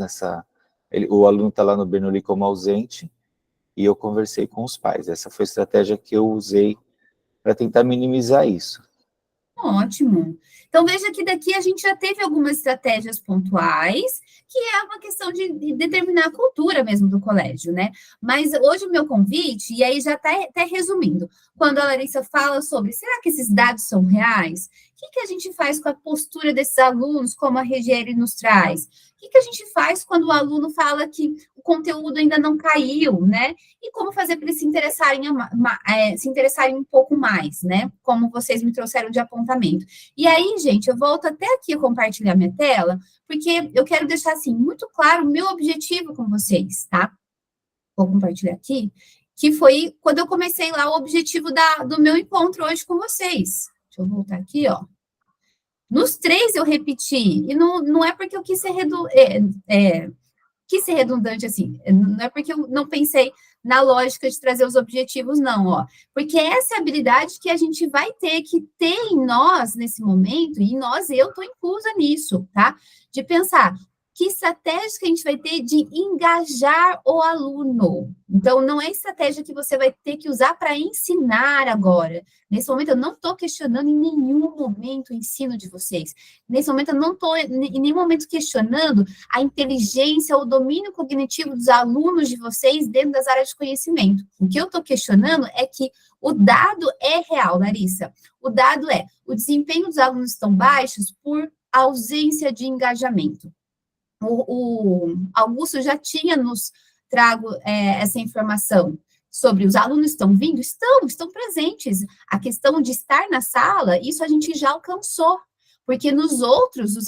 o aluno está lá no Bernoulli como ausente, e eu conversei com os pais. Essa foi a estratégia que eu usei para tentar minimizar isso. Ótimo. Então, veja que daqui a gente já teve algumas estratégias pontuais, que é uma questão de determinar a cultura mesmo do colégio, né? Mas hoje o meu convite, e aí já está até resumindo, quando a Larissa fala sobre, será que esses dados são reais? O que a gente faz com a postura desses alunos, como a Regiele nos traz? O que a gente faz quando o aluno fala que o conteúdo ainda não caiu, né? E como fazer para eles se interessarem um pouco mais, né? Como vocês me trouxeram de apontamento. E aí, gente, eu volto até aqui a compartilhar minha tela, porque eu quero deixar, assim, muito claro o meu objetivo com vocês, tá? Vou compartilhar aqui, que foi quando eu comecei lá o objetivo do meu encontro hoje com vocês. Deixa eu voltar aqui, ó. Nos 3 eu repeti, e não é porque eu quis ser redundante, assim, não é porque eu não pensei na lógica de trazer os objetivos, não, ó, porque essa é a habilidade que a gente vai ter que ter em nós nesse momento, e eu estou inclusa nisso, tá? De pensar que estratégia que a gente vai ter de engajar o aluno. Então, não é estratégia que você vai ter que usar para ensinar agora. Nesse momento, eu não estou questionando em nenhum momento o ensino de vocês. Nesse momento, eu não estou em nenhum momento questionando a inteligência, o domínio cognitivo dos alunos de vocês dentro das áreas de conhecimento. O que eu estou questionando é que o dado é real, Larissa. O dado é, o desempenho dos alunos estão baixos por ausência de engajamento. O Augusto já tinha nos trago essa informação sobre os alunos estão vindo? Estão presentes. A questão de estar na sala, isso a gente já alcançou, porque nos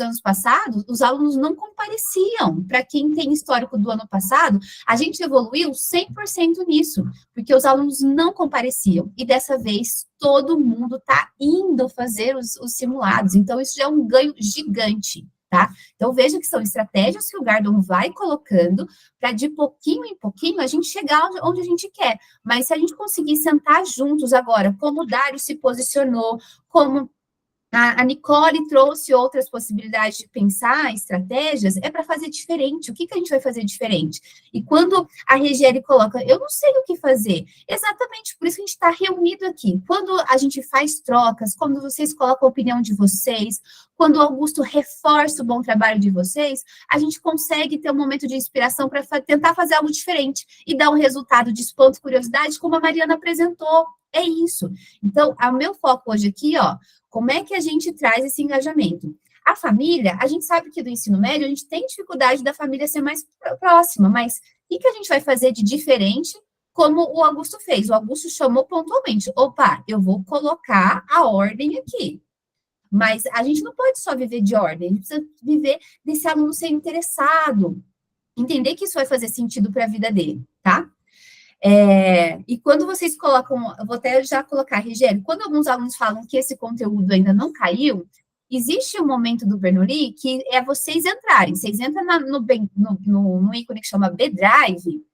anos passados, os alunos não compareciam. Para quem tem histórico do ano passado, a gente evoluiu 100% nisso, porque os alunos não compareciam, e dessa vez todo mundo está indo fazer os simulados, então isso já é um ganho gigante. Tá? Então, veja que são estratégias que o Gardon vai colocando para, de pouquinho em pouquinho, a gente chegar onde a gente quer. Mas se a gente conseguir sentar juntos agora, como o Dário se posicionou, como a Nicole trouxe outras possibilidades de pensar estratégias, é para fazer diferente. O que a gente vai fazer diferente? E quando a Regiele coloca, eu não sei o que fazer, exatamente por isso que a gente está reunido aqui. Quando a gente faz trocas, quando vocês colocam a opinião de vocês, quando o Augusto reforça o bom trabalho de vocês, a gente consegue ter um momento de inspiração para tentar fazer algo diferente e dar um resultado de espanto e curiosidade, como a Mariana apresentou. É isso. Então, o meu foco hoje aqui, ó, como é que a gente traz esse engajamento? A família, a gente sabe que do ensino médio, a gente tem dificuldade da família ser mais próxima, mas o que a gente vai fazer de diferente, como o Augusto fez? O Augusto chamou pontualmente, opa, eu vou colocar a ordem aqui. Mas a gente não pode só viver de ordem, a gente precisa viver desse aluno ser interessado, entender que isso vai fazer sentido para a vida dele, tá? E quando vocês colocam, eu vou até já colocar, Regiele, quando alguns alunos falam que esse conteúdo ainda não caiu, existe um momento do Bernoulli que é vocês entrarem, vocês entram no ícone que chama B-Drive,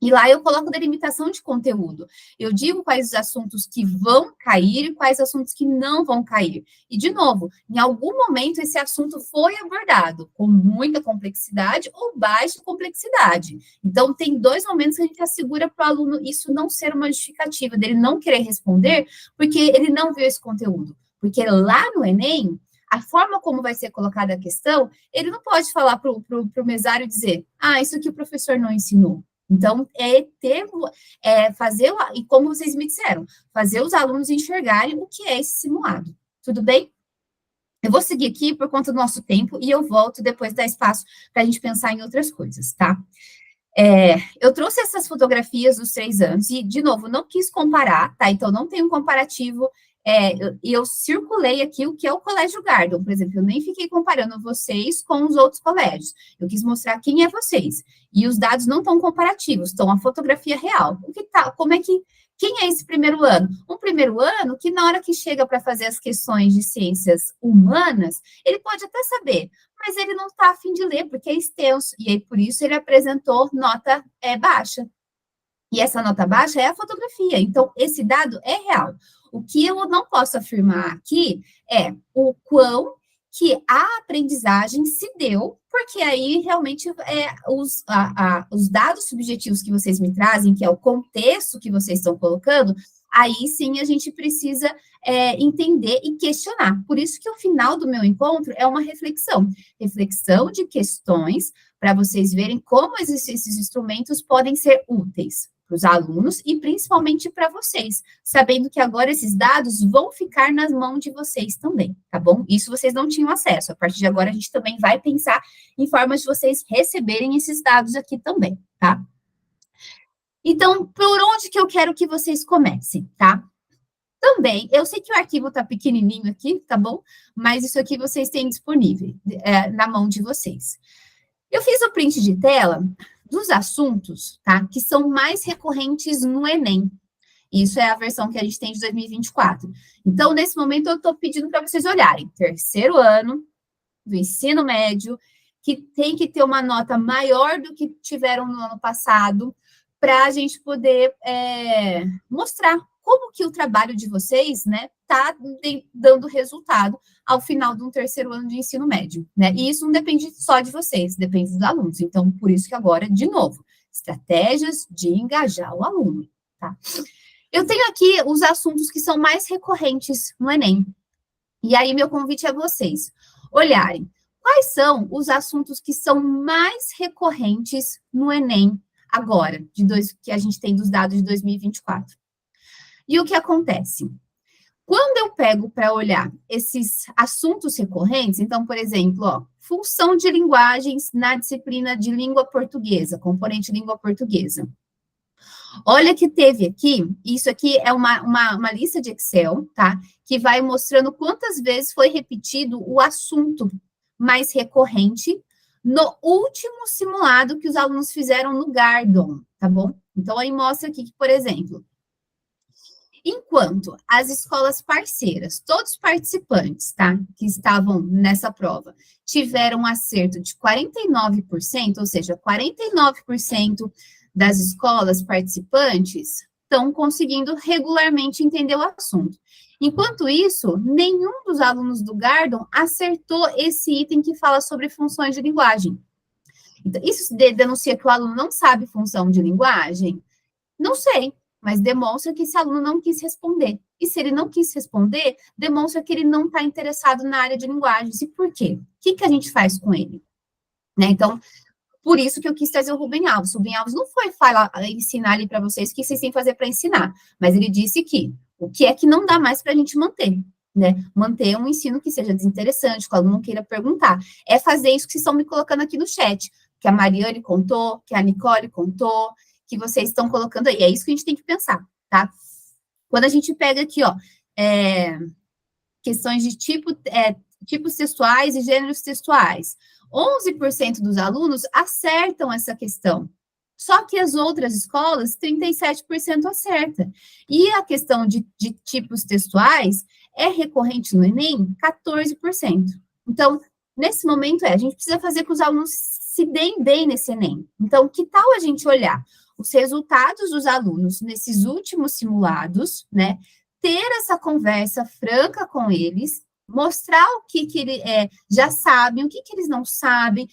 e lá eu coloco delimitação de conteúdo. Eu digo quais os assuntos que vão cair e quais assuntos que não vão cair. E, de novo, em algum momento esse assunto foi abordado com muita complexidade ou baixa complexidade. Então, tem 2 momentos que a gente assegura para o aluno isso não ser uma justificativa, dele não querer responder, porque ele não viu esse conteúdo. Porque lá no Enem, a forma como vai ser colocada a questão, ele não pode falar para o mesário e dizer, isso aqui o professor não ensinou. Então, fazer, e como vocês me disseram, fazer os alunos enxergarem o que é esse simulado. Tudo bem? Eu vou seguir aqui por conta do nosso tempo e eu volto depois dar espaço para a gente pensar em outras coisas, tá? Eu trouxe essas fotografias dos 3 anos e, de novo, não quis comparar, tá? Então, não tem um comparativo eu circulei aqui o que é o Colégio Gardon, por exemplo, eu nem fiquei comparando vocês com os outros colégios, eu quis mostrar quem é vocês, e os dados não estão comparativos, estão a fotografia real. Quem é esse primeiro ano? Um primeiro ano que na hora que chega para fazer as questões de ciências humanas, ele pode até saber, mas ele não está a fim de ler, porque é extenso, e aí por isso ele apresentou nota baixa. E essa nota baixa é a fotografia, então esse dado é real. O que eu não posso afirmar aqui é o quão que a aprendizagem se deu, porque aí realmente os dados subjetivos que vocês me trazem, que é o contexto que vocês estão colocando, aí sim a gente precisa entender e questionar. Por isso que o final do meu encontro é uma reflexão de questões, para vocês verem como esses instrumentos podem ser úteis para os alunos e principalmente para vocês, sabendo que agora esses dados vão ficar nas mãos de vocês também, tá bom? Isso vocês não tinham acesso, a partir de agora a gente também vai pensar em formas de vocês receberem esses dados aqui também, tá? Então, por onde que eu quero que vocês comecem, tá? Também, eu sei que o arquivo tá pequenininho aqui, tá bom? Mas isso aqui vocês têm disponível na mão de vocês. Eu fiz o print de tela dos assuntos, tá, que são mais recorrentes no Enem. Isso é a versão que a gente tem de 2024. Então, nesse momento, eu estou pedindo para vocês olharem. Terceiro ano do ensino médio, que tem que ter uma nota maior do que tiveram no ano passado, para a gente poder mostrar como que o trabalho de vocês, né, está dando resultado ao final de um terceiro ano de ensino médio, né? E isso não depende só de vocês, depende dos alunos. Então, por isso que agora, de novo, estratégias de engajar o aluno, tá? Eu tenho aqui os assuntos que são mais recorrentes no Enem. E aí, meu convite a vocês olharem quais são os assuntos que são mais recorrentes no Enem agora, que a gente tem dos dados de 2024. E o que acontece? Quando eu pego para olhar esses assuntos recorrentes, então, por exemplo, função de linguagens na disciplina de língua portuguesa, componente língua portuguesa. Olha que teve aqui, isso aqui é uma lista de Excel, tá? Que vai mostrando quantas vezes foi repetido o assunto mais recorrente no último simulado que os alunos fizeram no Gardon, tá bom? Então, aí mostra aqui que, por exemplo, enquanto as escolas parceiras, todos os participantes, tá, que estavam nessa prova, tiveram um acerto de 49%, ou seja, 49% das escolas participantes estão conseguindo regularmente entender o assunto. Enquanto isso, nenhum dos alunos do Gardon acertou esse item que fala sobre funções de linguagem. Então, isso denuncia que o aluno não sabe função de linguagem? Não sei, mas demonstra que esse aluno não quis responder. E se ele não quis responder, demonstra que ele não está interessado na área de linguagens. E por quê? O que a gente faz com ele? Né? Então, por isso que eu quis trazer o Rubem Alves. O Rubem Alves não foi ensinar ali para vocês o que vocês têm que fazer para ensinar, mas ele disse que o que é que não dá mais para a gente manter, né? Manter um ensino que seja desinteressante, que o aluno não queira perguntar. É fazer isso que vocês estão me colocando aqui no chat, que a Mariane contou, que a Nicole contou, que vocês estão colocando aí. É isso que a gente tem que pensar, tá? Quando a gente pega aqui, questões de tipos textuais e gêneros textuais, 11% dos alunos acertam essa questão. Só que as outras escolas, 37% acerta. E a questão de tipos textuais é recorrente no Enem, 14%. Então, nesse momento, a gente precisa fazer com que os alunos se deem bem nesse Enem. Então, que tal a gente olhar os resultados dos alunos nesses últimos simulados, né? Ter essa conversa franca com eles, mostrar o que eles já sabem, o que eles não sabem,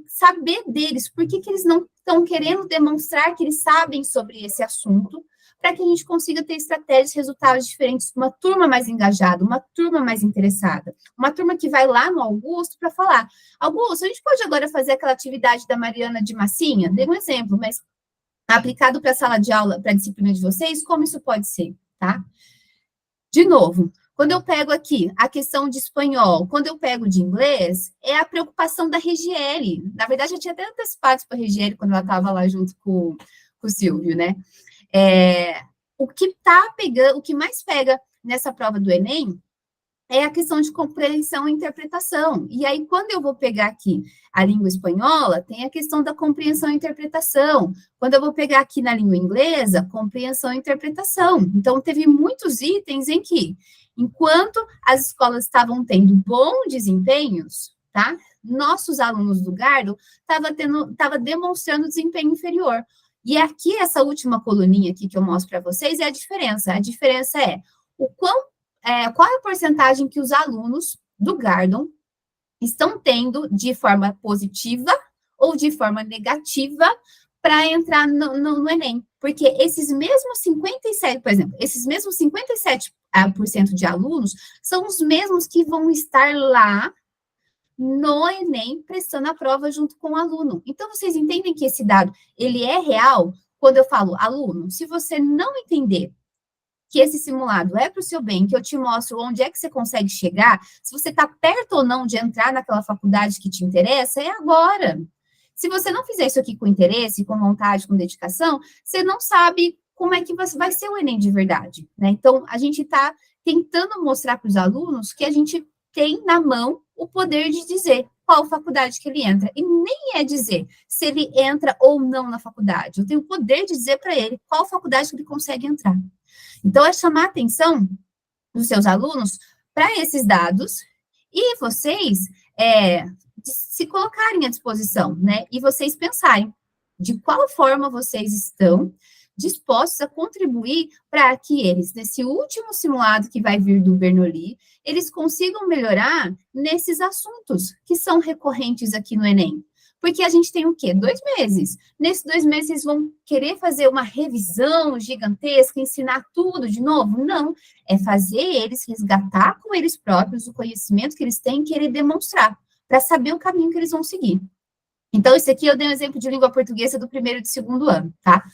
saber deles, por que eles não estão querendo demonstrar que eles sabem sobre esse assunto, para que a gente consiga ter estratégias, resultados diferentes, uma turma mais engajada, uma turma mais interessada, uma turma que vai lá no Augusto para falar, Augusto, a gente pode agora fazer aquela atividade da Mariana de massinha? Dei um exemplo, mas aplicado para a sala de aula, para a disciplina de vocês, como isso pode ser, tá? De novo, quando eu pego aqui a questão de espanhol, quando eu pego de inglês, é a preocupação da Regiele. Na verdade, eu tinha até antecipado para a Regiele quando ela estava lá junto com o Silvio, né? O que mais pega nessa prova do Enem é a questão de compreensão e interpretação. E aí, quando eu vou pegar aqui a língua espanhola, tem a questão da compreensão e interpretação. Quando eu vou pegar aqui na língua inglesa, compreensão e interpretação. Então, teve muitos itens em que, enquanto as escolas estavam tendo bons desempenhos, tá? Nossos alunos do Gardon estavam demonstrando desempenho inferior. E aqui, essa última coluninha aqui que eu mostro para vocês é a diferença. A diferença é qual é a porcentagem que os alunos do Gardon estão tendo de forma positiva ou de forma negativa para entrar no Enem. Porque esses mesmos 57%, por exemplo, esses mesmos 57% de alunos são os mesmos que vão estar lá no Enem prestando a prova junto com o aluno. Então, vocês entendem que esse dado, ele é real? Quando eu falo, aluno, se você não entender que esse simulado é para o seu bem, que eu te mostro onde é que você consegue chegar, se você está perto ou não de entrar naquela faculdade que te interessa, é agora. Se você não fizer isso aqui com interesse, com vontade, com dedicação, você não sabe como é que vai ser o Enem de verdade, né? Então, a gente está tentando mostrar para os alunos que a gente tem na mão o poder de dizer qual faculdade que ele entra. E nem é dizer se ele entra ou não na faculdade. Eu tenho o poder de dizer para ele qual faculdade que ele consegue entrar. Então, é chamar a atenção dos seus alunos para esses dados e vocês se colocarem à disposição, né? E vocês pensarem de qual forma vocês estão dispostos a contribuir para que eles, nesse último simulado que vai vir do Bernoulli, eles consigam melhorar nesses assuntos que são recorrentes aqui no Enem. Porque a gente tem o quê? 2 meses. Nesses 2 meses, eles vão querer fazer uma revisão gigantesca, ensinar tudo de novo? Não. É fazer eles resgatar com eles próprios o conhecimento que eles têm e querer demonstrar, para saber o caminho que eles vão seguir. Então, esse aqui eu dei um exemplo de língua portuguesa do 1º e do 2º ano, tá?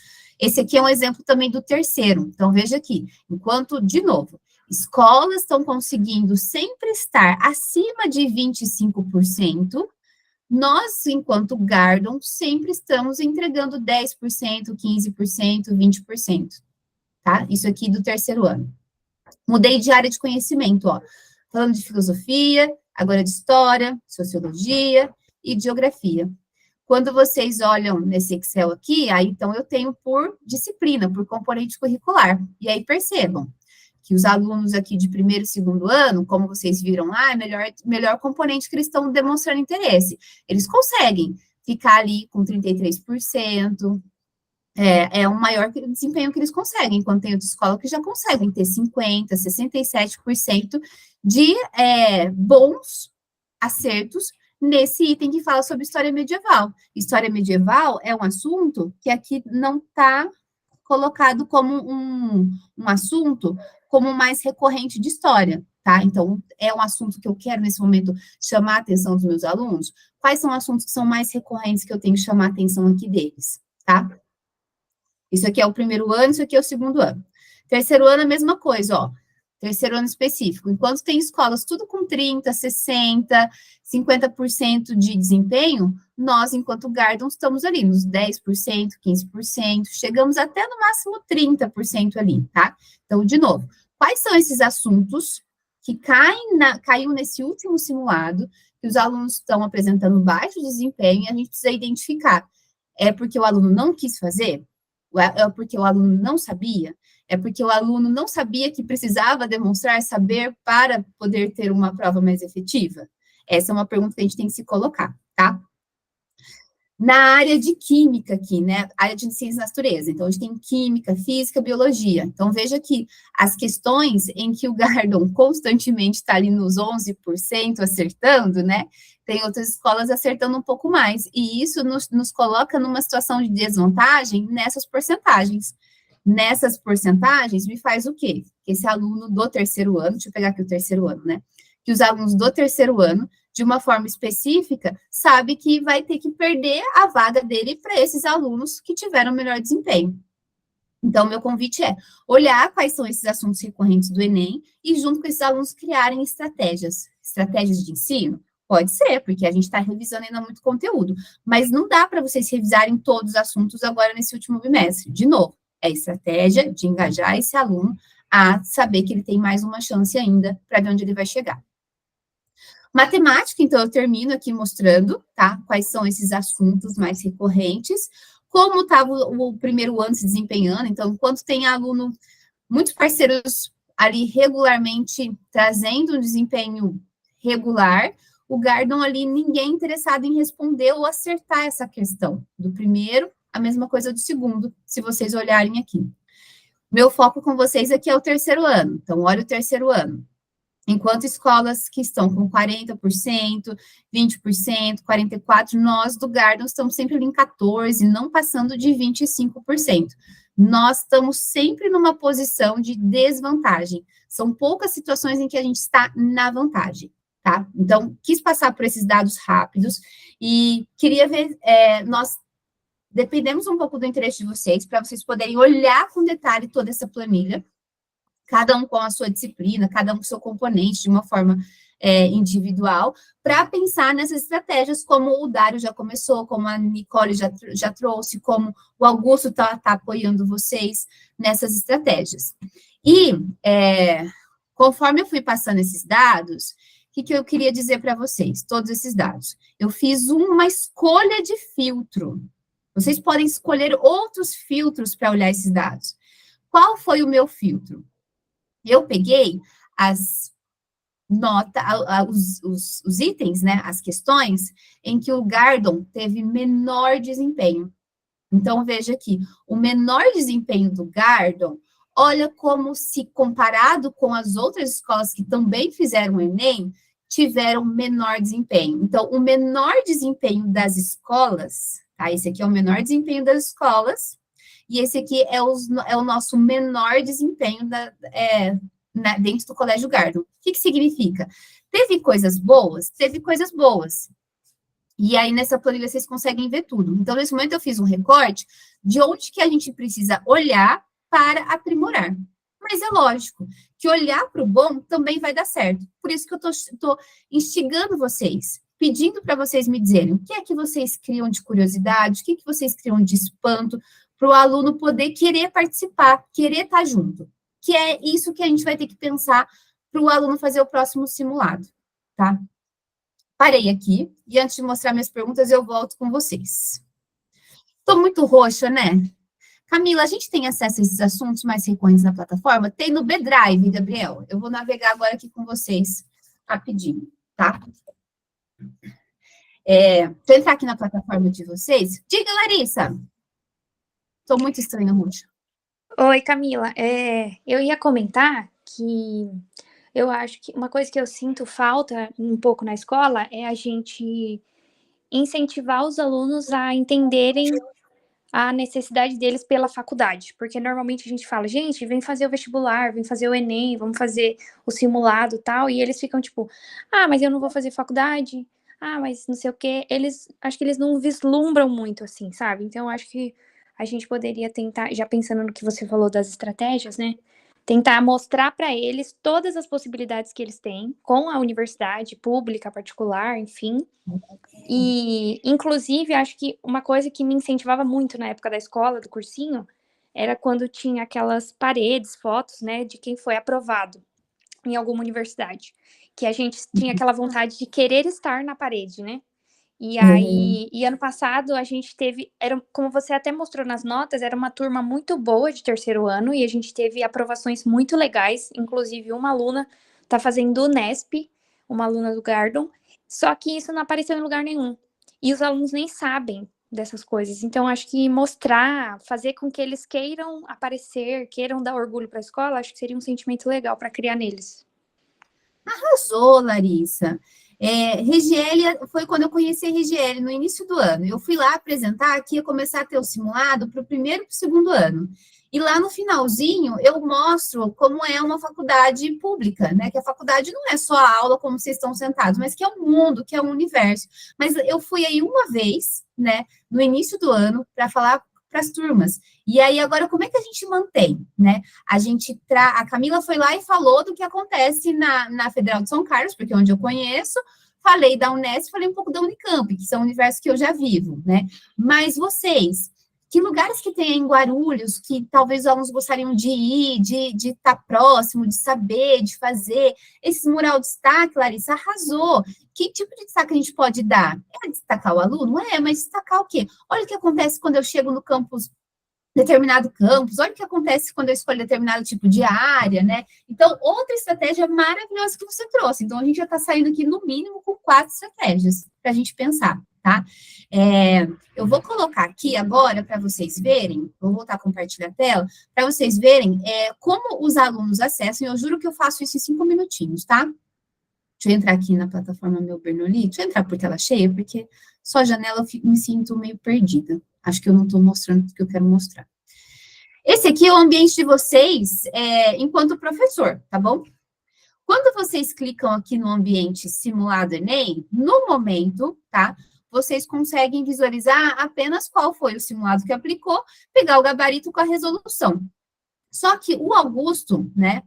Esse aqui é um exemplo também do 3º. Então, veja aqui. Enquanto, de novo, escolas estão conseguindo sempre estar acima de 25%, nós, enquanto Gardon, sempre estamos entregando 10%, 15%, 20%, tá? Isso aqui do 3º ano. Mudei de área de conhecimento, ó. Falando de filosofia, agora de história, sociologia e geografia. Quando vocês olham nesse Excel aqui, aí então eu tenho por disciplina, por componente curricular. E aí percebam que os alunos aqui de 1º e 2º ano, como vocês viram lá, é melhor componente que eles estão demonstrando interesse. Eles conseguem ficar ali com 33%, é um maior desempenho que eles conseguem, enquanto tem outra escola que já conseguem ter 50%, 67% de bons acertos nesse item que fala sobre história medieval. História medieval é um assunto que aqui não está colocado como um assunto como mais recorrente de história, tá? Então, é um assunto que eu quero, nesse momento, chamar a atenção dos meus alunos. Quais são assuntos que são mais recorrentes que eu tenho que chamar a atenção aqui deles, tá? Isso aqui é o 1º ano, isso aqui é o 2º ano. 3º ano, a mesma coisa, ó. 3º ano específico. Enquanto tem escolas tudo com 30%, 60%, 50% de desempenho, nós, enquanto Gardon, estamos ali nos 10%, 15%, chegamos até no máximo 30% ali, tá? Então, de novo, quais são esses assuntos que caiu nesse último simulado, que os alunos estão apresentando baixo desempenho e a gente precisa identificar? É porque o aluno não quis fazer? É porque o aluno não sabia? É porque o aluno não sabia que precisava demonstrar saber para poder ter uma prova mais efetiva? Essa é uma pergunta que a gente tem que se colocar, tá? Na área de química aqui, né? Área de ciências da natureza. Então, a gente tem química, física, biologia. Então, veja que as questões em que o Gardon constantemente está ali nos 11% acertando, né? Tem outras escolas acertando um pouco mais. E isso nos coloca numa situação de desvantagem nessas porcentagens. Nessas porcentagens, me faz o quê? Que esse aluno do 3º ano, deixa eu pegar aqui o 3º ano, né? Que os alunos do 3º ano, de uma forma específica, sabe que vai ter que perder a vaga dele para esses alunos que tiveram melhor desempenho. Então, meu convite é olhar quais são esses assuntos recorrentes do Enem e, junto com esses alunos, criarem estratégias. Estratégias de ensino? Pode ser, porque a gente está revisando ainda muito conteúdo, mas não dá para vocês revisarem todos os assuntos agora nesse último bimestre. De novo, é a estratégia de engajar esse aluno a saber que ele tem mais uma chance ainda para ver onde ele vai chegar. Matemática, então, eu termino aqui mostrando, tá? Quais são esses assuntos mais recorrentes, como estava o primeiro ano se desempenhando, então, enquanto tem aluno, muitos parceiros ali regularmente trazendo um desempenho regular, o Gardon ali, ninguém interessado em responder ou acertar essa questão. Do primeiro, a mesma coisa do segundo, se vocês olharem aqui. Meu foco com vocês aqui é o terceiro ano, então, olha o terceiro ano. Enquanto escolas que estão com 40%, 20%, 44%, nós do Gardon estamos sempre ali em 14%, não passando de 25%. Nós estamos sempre numa posição de desvantagem. São poucas situações em que a gente está na vantagem, tá? Então, quis passar por esses dados rápidos e queria ver, nós dependemos um pouco do interesse de vocês, para vocês poderem olhar com detalhe toda essa planilha, cada um com a sua disciplina, cada um com o seu componente, de uma forma individual, para pensar nessas estratégias, como o Dário já começou, como a Nicole já trouxe, como o Augusto está apoiando vocês nessas estratégias. E, conforme eu fui passando esses dados, o que eu queria dizer para vocês, todos esses dados? Eu fiz uma escolha de filtro. Vocês podem escolher outros filtros para olhar esses dados. Qual foi o meu filtro? Eu peguei as notas, os itens, né, as questões, em que o Gardon teve menor desempenho. Então, veja aqui, o menor desempenho do Gardon, olha como se comparado com as outras escolas que também fizeram o Enem, tiveram menor desempenho. Então, o menor desempenho das escolas, tá? Esse aqui é o menor desempenho das escolas, e esse aqui é o nosso menor desempenho dentro do Colégio Gardon. O que significa? Teve coisas boas? Teve coisas boas. E aí, nessa planilha, vocês conseguem ver tudo. Então, nesse momento, eu fiz um recorte de onde que a gente precisa olhar para aprimorar. Mas é lógico que olhar para o bom também vai dar certo. Por isso que eu estou instigando vocês, pedindo para vocês me dizerem o que é que vocês criam de curiosidade, o que vocês criam de espanto, para o aluno poder querer participar, querer estar junto. Que é isso que a gente vai ter que pensar para o aluno fazer o próximo simulado, tá? Parei aqui, e antes de mostrar minhas perguntas, eu volto com vocês. Estou muito roxa, né? Camila, a gente tem acesso a esses assuntos mais recorrentes na plataforma? Tem no B-Drive, Gabriel. Eu vou navegar agora aqui com vocês, rapidinho, tá? Deixa eu entrar aqui na plataforma de vocês. Diga, Larissa. Estou muito estranha, roxa. Oi, Camila. Eu ia comentar que eu acho que uma coisa que eu sinto falta um pouco na escola é a gente incentivar os alunos a entenderem a necessidade deles pela faculdade, porque normalmente a gente fala, gente, vem fazer o vestibular, vem fazer o Enem, vamos fazer o simulado e tal, e eles ficam tipo, mas eu não vou fazer faculdade, mas não sei o quê. Acho que eles não vislumbram muito assim, sabe? Então, eu acho que a gente poderia tentar, já pensando no que você falou das estratégias, né? Tentar mostrar para eles todas as possibilidades que eles têm com a universidade pública, particular, enfim. E, inclusive, acho que uma coisa que me incentivava muito na época da escola, do cursinho, era quando tinha aquelas paredes, fotos, né, de quem foi aprovado em alguma universidade. Que a gente tinha aquela vontade de querer estar na parede, né? E aí, ano passado, a gente teve, como você até mostrou nas notas, era uma turma muito boa de terceiro ano, e a gente teve aprovações muito legais, inclusive uma aluna está fazendo o Unesp, uma aluna do Gardon, só que isso não apareceu em lugar nenhum. E os alunos nem sabem dessas coisas. Então, acho que mostrar, fazer com que eles queiram aparecer, queiram dar orgulho para a escola, acho que seria um sentimento legal para criar neles. Arrasou, Larissa. Regiele, foi quando eu conheci a Regiele, no início do ano. Eu fui lá apresentar que ia começar a ter o simulado para o primeiro e para o segundo ano. E lá no finalzinho, eu mostro como é uma faculdade pública, né? Que a faculdade não é só a aula como vocês estão sentados, mas que é um mundo, que é um universo. Mas eu fui aí uma vez, né, no início do ano, para falar para as turmas. E aí, agora, como é que a gente mantém, né? A Camila foi lá e falou do que acontece na Federal de São Carlos, porque é onde eu conheço, falei da Unesp, falei um pouco da Unicamp, que são universos que eu já vivo, né? Mas vocês, Que lugares que tem em Guarulhos, que talvez os alunos gostariam de ir, de estar próximo, de saber, de fazer. Esse mural destaque, Larissa, arrasou. Que tipo de destaque a gente pode dar? É destacar o aluno? É, mas destacar o quê? Olha o que acontece quando eu chego no campus, determinado campus, olha o que acontece quando eu escolho determinado tipo de área, né? Então, outra estratégia maravilhosa que você trouxe. Então, a gente já está saindo aqui, no mínimo, com 4 estratégias para a gente pensar, tá? Eu vou colocar aqui agora para vocês verem, vou voltar a compartilhar a tela, para vocês verem como os alunos acessam, eu juro que eu faço isso em 5 minutinhos, tá? Deixa eu entrar aqui na plataforma Meu Bernoulli, deixa eu entrar por tela cheia, porque só a janela eu me sinto meio perdida. Acho que eu não estou mostrando o que eu quero mostrar. Esse aqui é o ambiente de vocês enquanto professor, tá bom? Quando vocês clicam aqui no ambiente simulado Enem, no momento, tá? Vocês conseguem visualizar apenas qual foi o simulado que aplicou, pegar o gabarito com a resolução. Só que o Augusto, né,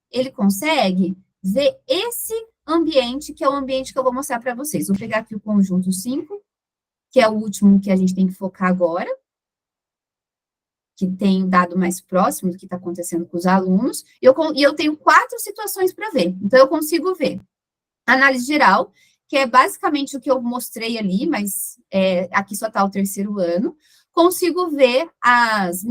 ele consegue ver esse ambiente, que é o ambiente que eu vou mostrar para vocês. Vou pegar aqui o conjunto 5, que é o último que a gente tem que focar agora, que tem o dado mais próximo do que está acontecendo com os alunos, e eu tenho 4 situações para ver. Então, eu consigo ver análise geral, que é basicamente o que eu mostrei ali, mas aqui só está o 3º ano. Consigo ver as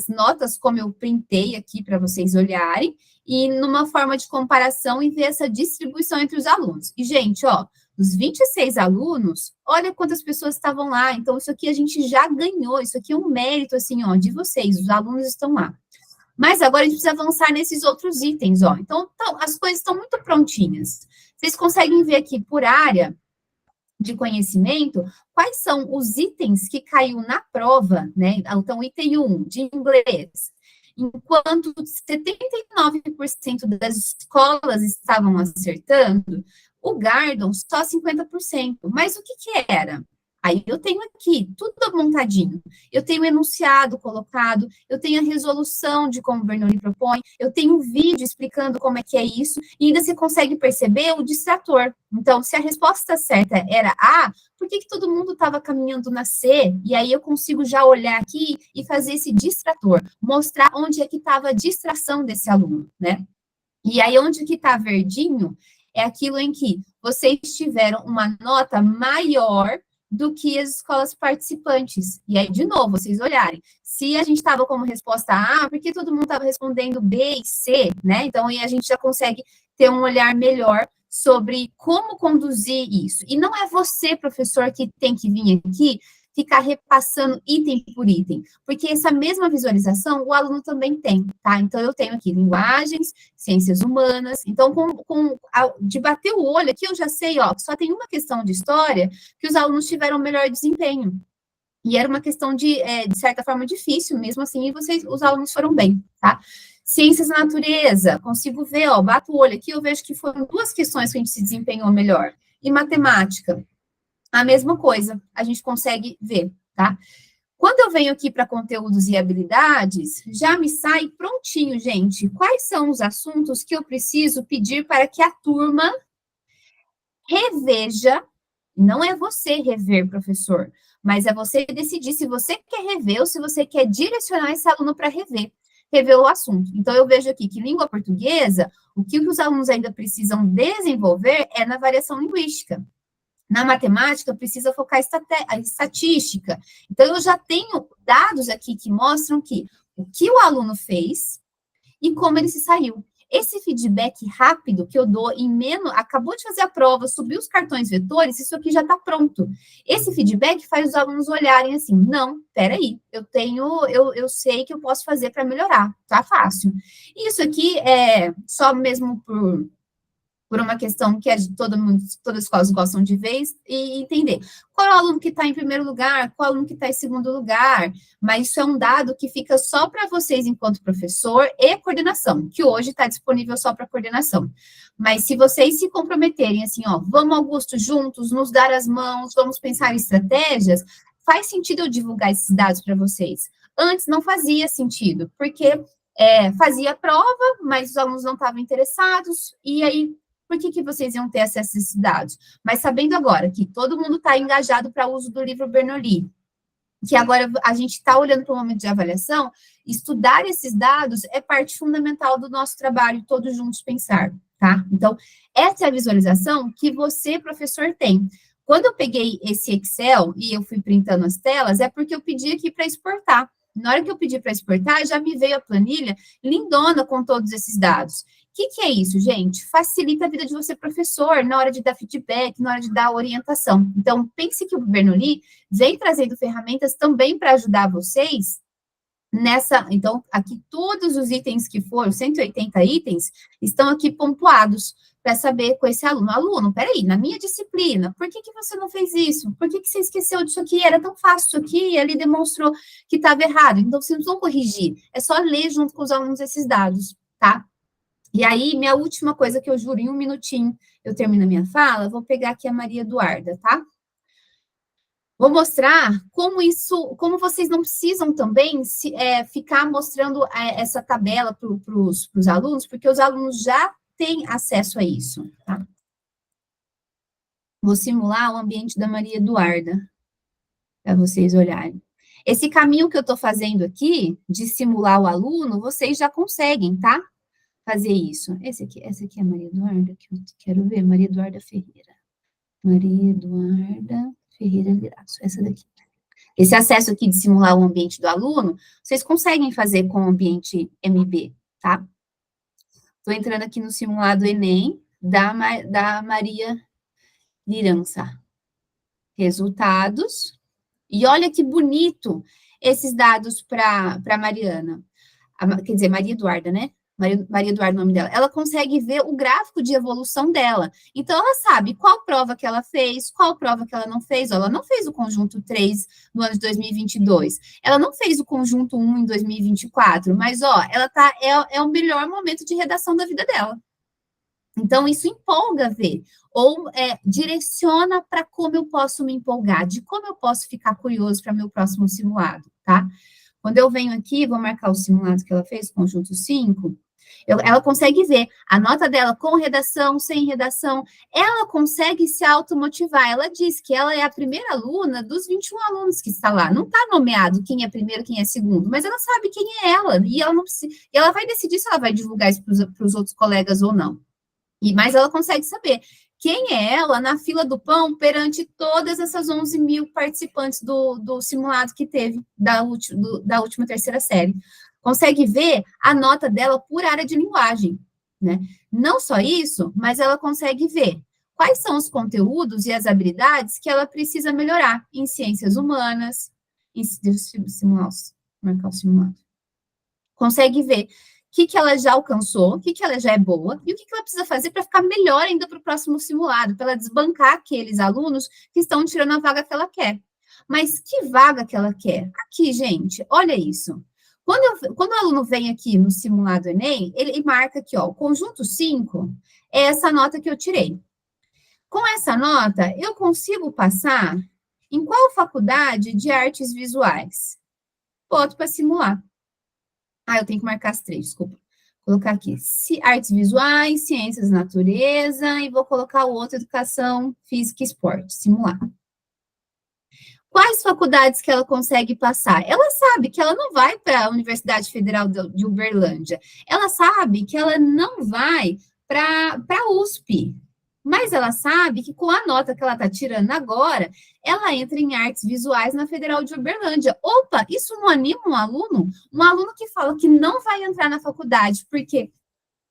notas, como eu printei aqui para vocês olharem, e numa forma de comparação e ver essa distribuição entre os alunos. E, gente, ó, os 26 alunos, olha quantas pessoas estavam lá. Então, isso aqui a gente já ganhou, isso aqui é um mérito, assim, ó, de vocês, os alunos estão lá. Mas agora a gente precisa avançar nesses outros itens, ó. Então as coisas estão muito prontinhas. Vocês conseguem ver aqui por área de conhecimento, quais são os itens que caiu na prova, né? Então, item 1, de inglês. Enquanto 79% das escolas estavam acertando, o Gardon só 50%. Mas o que era? Aí eu tenho aqui tudo montadinho. Eu tenho o enunciado colocado, eu tenho a resolução de como o Bernoulli propõe, eu tenho um vídeo explicando como é que é isso, e ainda você consegue perceber o distrator. Então, se a resposta certa era A, por que todo mundo estava caminhando na C? E aí eu consigo já olhar aqui e fazer esse distrator, mostrar onde é que estava a distração desse aluno, né? E aí, onde que está verdinho, é aquilo em que vocês tiveram uma nota maior do que as escolas participantes. E aí, de novo, vocês olharem, se a gente estava como resposta A, por que todo mundo estava respondendo B e C, né? Então, aí a gente já consegue ter um olhar melhor sobre como conduzir isso. E não é você, professor, que tem que vir aqui ficar repassando item por item, porque essa mesma visualização o aluno também tem, tá? Então, eu tenho aqui linguagens, ciências humanas, então, de bater o olho aqui, eu já sei, ó, que só tem uma questão de história que os alunos tiveram melhor desempenho. E era uma questão de certa forma, difícil, mesmo assim, e os alunos foram bem, tá? Ciências da natureza, consigo ver, ó, bato o olho aqui, eu vejo que foram 2 questões que a gente se desempenhou melhor. E matemática, a mesma coisa, a gente consegue ver, tá? Quando eu venho aqui para conteúdos e habilidades, já me sai prontinho, gente. Quais são os assuntos que eu preciso pedir para que a turma reveja? Não é você rever, professor, mas é você decidir se você quer rever ou se você quer direcionar esse aluno para rever o assunto. Então, eu vejo aqui que língua portuguesa, o que os alunos ainda precisam desenvolver é na variação linguística. Na matemática, precisa focar a estatística. Então, eu já tenho dados aqui que mostram o que o aluno fez e como ele se saiu. Esse feedback rápido que eu dou acabou de fazer a prova, subiu os cartões vetores, isso aqui já está pronto. Esse feedback faz os alunos olharem assim, não, peraí, eu sei que eu posso fazer para melhorar, tá fácil. Isso aqui é só mesmo por uma questão que todas as escolas gostam de ver e entender. Qual é o aluno que está em primeiro lugar, qual é o aluno que está em segundo lugar, mas isso é um dado que fica só para vocês enquanto professor e coordenação, que hoje está disponível só para coordenação. Mas se vocês se comprometerem assim, ó, vamos, Augusto, juntos, nos dar as mãos, vamos pensar em estratégias, faz sentido eu divulgar esses dados para vocês. Antes não fazia sentido, porque fazia a prova, mas os alunos não estavam interessados, e aí por que vocês iam ter acesso a esses dados? Mas sabendo agora que todo mundo está engajado para o uso do livro Bernoulli, que agora a gente está olhando para o momento de avaliação, estudar esses dados é parte fundamental do nosso trabalho, todos juntos pensar, tá? Então, essa é a visualização que você, professor, tem. Quando eu peguei esse Excel e eu fui printando as telas, é porque eu pedi aqui para exportar. Na hora que eu pedi para exportar, já me veio a planilha lindona com todos esses dados. O que é isso, gente? Facilita a vida de você, professor, na hora de dar feedback, na hora de dar orientação. Então, pense que o Bernoulli vem trazendo ferramentas também para ajudar vocês nessa... Então, aqui todos os itens que foram, 180 itens, estão aqui pontuados para saber com esse aluno. Aluno, peraí, na minha disciplina, por que você não fez isso? Por que você esqueceu disso aqui? Era tão fácil isso aqui, e ali demonstrou que estava errado. Então, vocês não vão corrigir, é só ler junto com os alunos esses dados, tá? E aí, minha última coisa que eu juro, em um minutinho eu termino a minha fala, vou pegar aqui a Maria Eduarda, tá? Vou mostrar como vocês não precisam também ficar mostrando essa tabela para os alunos, porque os alunos já têm acesso a isso, tá? Vou simular o ambiente da Maria Eduarda, para vocês olharem. Esse caminho que eu estou fazendo aqui, de simular o aluno, vocês já conseguem, tá? Fazer isso. Essa aqui é a Maria Eduarda, que eu quero ver, Maria Eduarda Ferreira. Maria Eduarda Ferreira Viraço, essa daqui. Esse acesso aqui de simular o ambiente do aluno, vocês conseguem fazer com o ambiente MB, tá? Estou entrando aqui no simulado Enem da Maria Lirança. Resultados. E olha que bonito esses dados para Mariana. Quer dizer, Maria Eduarda, né? Maria Eduarda, o nome dela, ela consegue ver o gráfico de evolução dela. Então, ela sabe qual prova que ela fez, qual prova que ela não fez. Ela não fez o conjunto 3 no ano de 2022. Ela não fez o conjunto 1 em 2024. Mas, ela é o melhor momento de redação da vida dela. Então, isso empolga ver. Ou direciona para como eu posso me empolgar, de como eu posso ficar curioso para meu próximo simulado, tá? Quando eu venho aqui, vou marcar o simulado que ela fez, conjunto 5, ela consegue ver a nota dela com redação, sem redação, ela consegue se automotivar. Ela diz que ela é a primeira aluna dos 21 alunos que está lá. Não está nomeado quem é primeiro, quem é segundo, mas ela sabe quem é ela, e ela não precisa, e ela vai decidir se ela vai divulgar isso para os outros colegas ou não. Mas ela consegue saber quem é ela na fila do pão perante todas essas 11 mil participantes do simulado que teve da última terceira série. Consegue ver a nota dela por área de linguagem, né? Não só isso, mas ela consegue ver quais são os conteúdos e as habilidades que ela precisa melhorar em ciências humanas, marcar o simulado. Consegue ver o que ela já alcançou, o que ela já é boa, e o que ela precisa fazer para ficar melhor ainda para o próximo simulado, para ela desbancar aqueles alunos que estão tirando a vaga que ela quer. Mas que vaga que ela quer? Aqui, gente, olha isso. Quando o aluno vem aqui no simulado Enem, ele marca aqui, o conjunto 5 é essa nota que eu tirei. Com essa nota, eu consigo passar em qual faculdade de artes visuais? Boto para simular. Eu tenho que marcar as 3, desculpa. Vou colocar aqui, artes visuais, ciências da natureza, e vou colocar o outro, educação, física e esporte, simular. Quais faculdades que ela consegue passar? Ela sabe que ela não vai para a Universidade Federal de Uberlândia. Ela sabe que ela não vai para a USP. Mas ela sabe que com a nota que ela está tirando agora, ela entra em artes visuais na Federal de Uberlândia. Opa, isso não anima um aluno? Um aluno que fala que não vai entrar na faculdade porque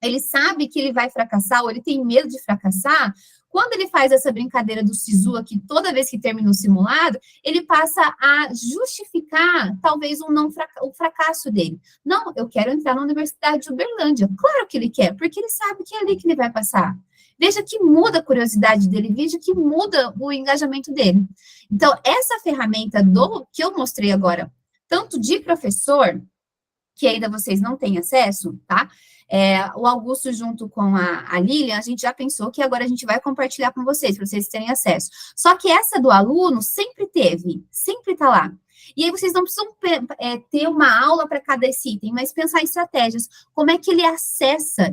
ele sabe que ele vai fracassar ou ele tem medo de fracassar. Quando ele faz essa brincadeira do SISU aqui, toda vez que termina um simulado, ele passa a justificar, talvez, o fracasso dele. Não, eu quero entrar na Universidade de Uberlândia. Claro que ele quer, porque ele sabe que é ali que ele vai passar. Veja que muda a curiosidade dele, veja que muda o engajamento dele. Então, essa ferramenta que eu mostrei agora, tanto de professor, que ainda vocês não têm acesso, tá? O Augusto, junto com a Lilian, a gente já pensou que agora a gente vai compartilhar com vocês, para vocês terem acesso. Só que essa do aluno sempre teve, sempre está lá. E aí vocês não precisam ter uma aula para cada item, mas pensar em estratégias. Como é que ele acessa,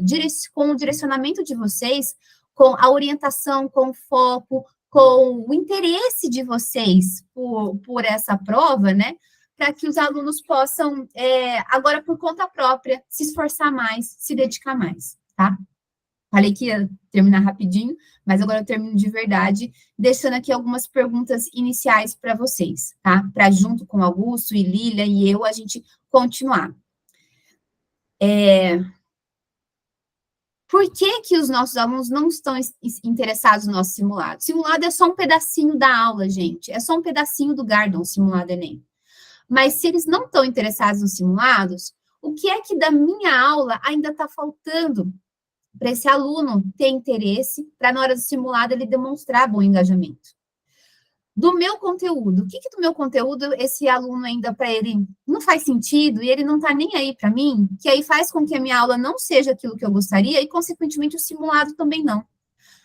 com o direcionamento de vocês, com a orientação, com o foco, com o interesse de vocês por essa prova, né? Para que os alunos possam, agora por conta própria, se esforçar mais, se dedicar mais, tá? Falei que ia terminar rapidinho, mas agora eu termino de verdade, deixando aqui algumas perguntas iniciais para vocês, tá? Para junto com Augusto e Lília e eu, a gente continuar. Por que que os nossos alunos não estão interessados no nosso simulado? Simulado é só um pedacinho da aula, gente. É só um pedacinho do Gardon, simulado Enem. Mas se eles não estão interessados nos simulados, o que é que da minha aula ainda está faltando para esse aluno ter interesse, para na hora do simulado ele demonstrar bom engajamento? Do meu conteúdo, o que do meu conteúdo esse aluno ainda para ele não faz sentido e ele não está nem aí para mim, que aí faz com que a minha aula não seja aquilo que eu gostaria e, consequentemente, o simulado também não.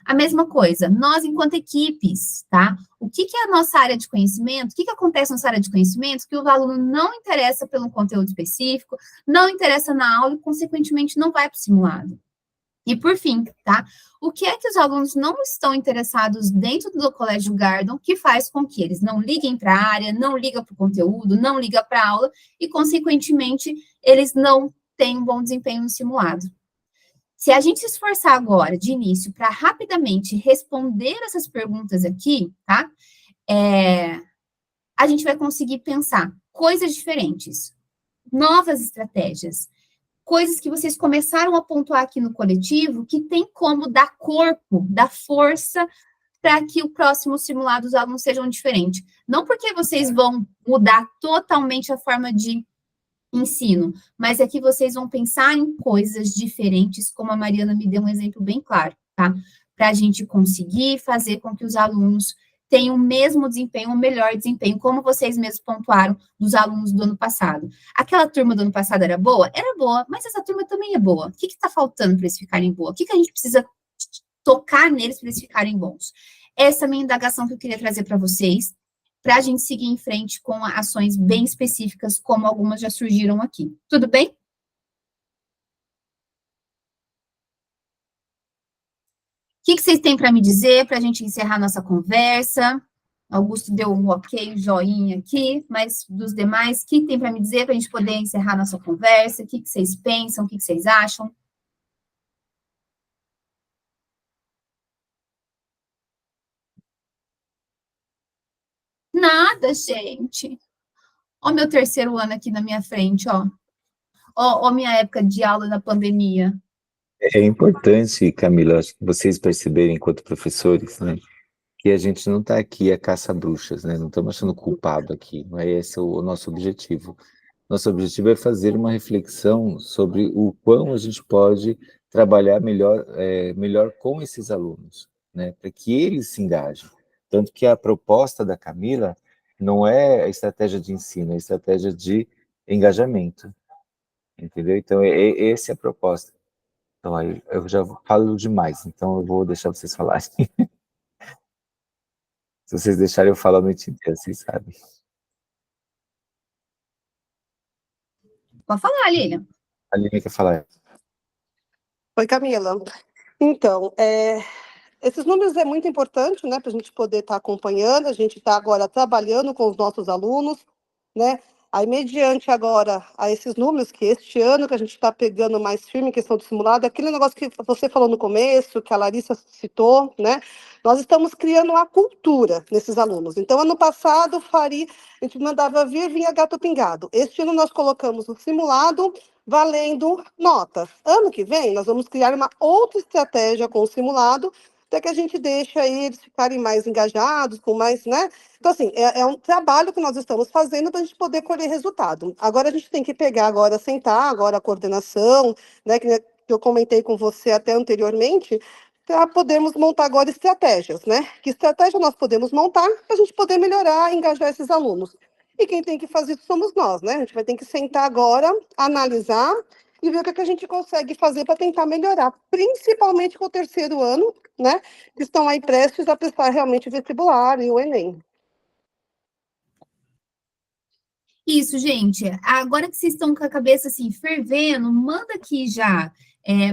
A mesma coisa, nós enquanto equipes, tá? O que é a nossa área de conhecimento? O que acontece na nossa área de conhecimento que o aluno não interessa pelo conteúdo específico, não interessa na aula e, consequentemente, não vai para o simulado? E, por fim, tá? O que é que os alunos não estão interessados dentro do Colégio Gardon que faz com que eles não liguem para a área, não ligam para o conteúdo, não ligam para a aula e, consequentemente, eles não têm um bom desempenho no simulado? Se a gente se esforçar agora, de início, para rapidamente responder essas perguntas aqui, tá? A gente vai conseguir pensar coisas diferentes, novas estratégias, coisas que vocês começaram a pontuar aqui no coletivo, que tem como dar corpo, dar força para que o próximo simulado dos alunos sejam diferentes. Não porque vocês vão mudar totalmente a forma de ensino, mas é que vocês vão pensar em coisas diferentes, como a Mariana me deu um exemplo bem claro, tá? Para a gente conseguir fazer com que os alunos tenham o mesmo desempenho, o melhor desempenho, como vocês mesmos pontuaram dos alunos do ano passado. Aquela turma do ano passado era boa? Era boa, mas essa turma também é boa. O que está faltando para eles ficarem boa? O que a gente precisa tocar neles para eles ficarem bons? Essa é a minha indagação que eu queria trazer para vocês, para a gente seguir em frente com ações bem específicas, como algumas já surgiram aqui. Tudo bem? O que vocês têm para me dizer, para a gente encerrar nossa conversa? Augusto deu um ok, um joinha aqui, mas dos demais, o que tem para me dizer para a gente poder encerrar nossa conversa? O que vocês pensam, o que vocês acham? Nada, gente. Ó, meu terceiro ano aqui na minha frente, ó. Ó, minha época de aula na pandemia. É importante, Camila, acho que vocês perceberem, enquanto professores, né, que a gente não está aqui a caça-bruxas, né, não estamos achando culpado aqui, não é esse o nosso objetivo. Nosso objetivo é fazer uma reflexão sobre o quão a gente pode trabalhar melhor, melhor com esses alunos, né, para que eles se engajem. Tanto que a proposta da Camila não é a estratégia de ensino, é a estratégia de engajamento, entendeu? Então, essa é a proposta. Então, aí eu já falo demais, então eu vou deixar vocês falarem. Se vocês deixarem eu falar a noite inteira, vocês sabem. Pode falar, Lilian. A Lilian quer falar. Oi, Camila. Então, esses números é muito importante, né, para a gente poder estar acompanhando. A gente está agora trabalhando com os nossos alunos, né? Aí, mediante agora a esses números, que este ano que a gente está pegando mais firme em questão do simulado, aquele negócio que você falou no começo, que a Larissa citou, né? Nós estamos criando uma cultura nesses alunos. Então, ano passado, a gente mandava vir, vinha gato pingado. Este ano nós colocamos o simulado valendo notas. Ano que vem, nós vamos criar uma outra estratégia com o simulado, até que a gente deixa aí eles ficarem mais engajados, com mais, né? Então, assim, é um trabalho que nós estamos fazendo para a gente poder colher resultado. Agora a gente tem que pegar agora, sentar agora a coordenação, né, que eu comentei com você até anteriormente, para podermos montar agora estratégias, né? Que estratégia nós podemos montar para a gente poder melhorar e engajar esses alunos? E quem tem que fazer isso somos nós, né? A gente vai ter que sentar agora, analisar e ver o que a gente consegue fazer para tentar melhorar, principalmente com o terceiro ano, né? Que estão aí prestes a prestar realmente o vestibular e o Enem. Isso, gente. Agora que vocês estão com a cabeça assim fervendo, manda aqui já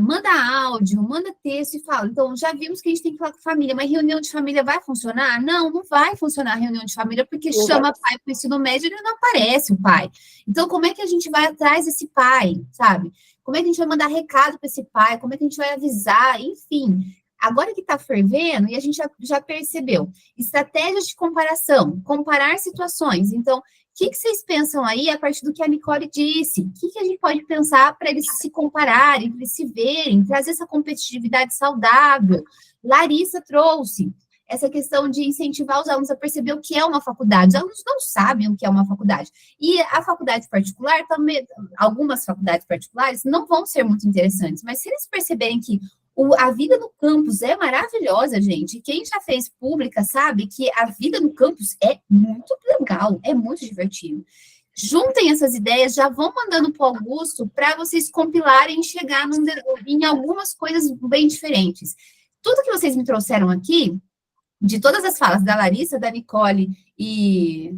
Manda áudio, manda texto e fala. Então, já vimos que a gente tem que falar com a família, mas reunião de família vai funcionar? Não, não vai funcionar a reunião de família, porque chama pai para o ensino médio e ele não aparece o pai. Então, como é que a gente vai atrás desse pai, sabe? Como é que a gente vai mandar recado para esse pai? Como é que a gente vai avisar? Enfim, agora que está fervendo, e a gente já percebeu, estratégias de comparação, comparar situações. Então, o que vocês pensam aí a partir do que a Nicole disse? O que a gente pode pensar para eles se compararem, para eles se verem, trazer essa competitividade saudável? Larissa trouxe essa questão de incentivar os alunos a perceber o que é uma faculdade. Os alunos não sabem o que é uma faculdade. E a faculdade particular, também, algumas faculdades particulares não vão ser muito interessantes, mas se eles perceberem que a vida no campus é maravilhosa, gente. Quem já fez pública sabe que a vida no campus é muito legal, é muito divertido. Juntem essas ideias, já vão mandando para o Augusto para vocês compilarem e chegar em algumas coisas bem diferentes. Tudo que vocês me trouxeram aqui, de todas as falas da Larissa, da Nicole e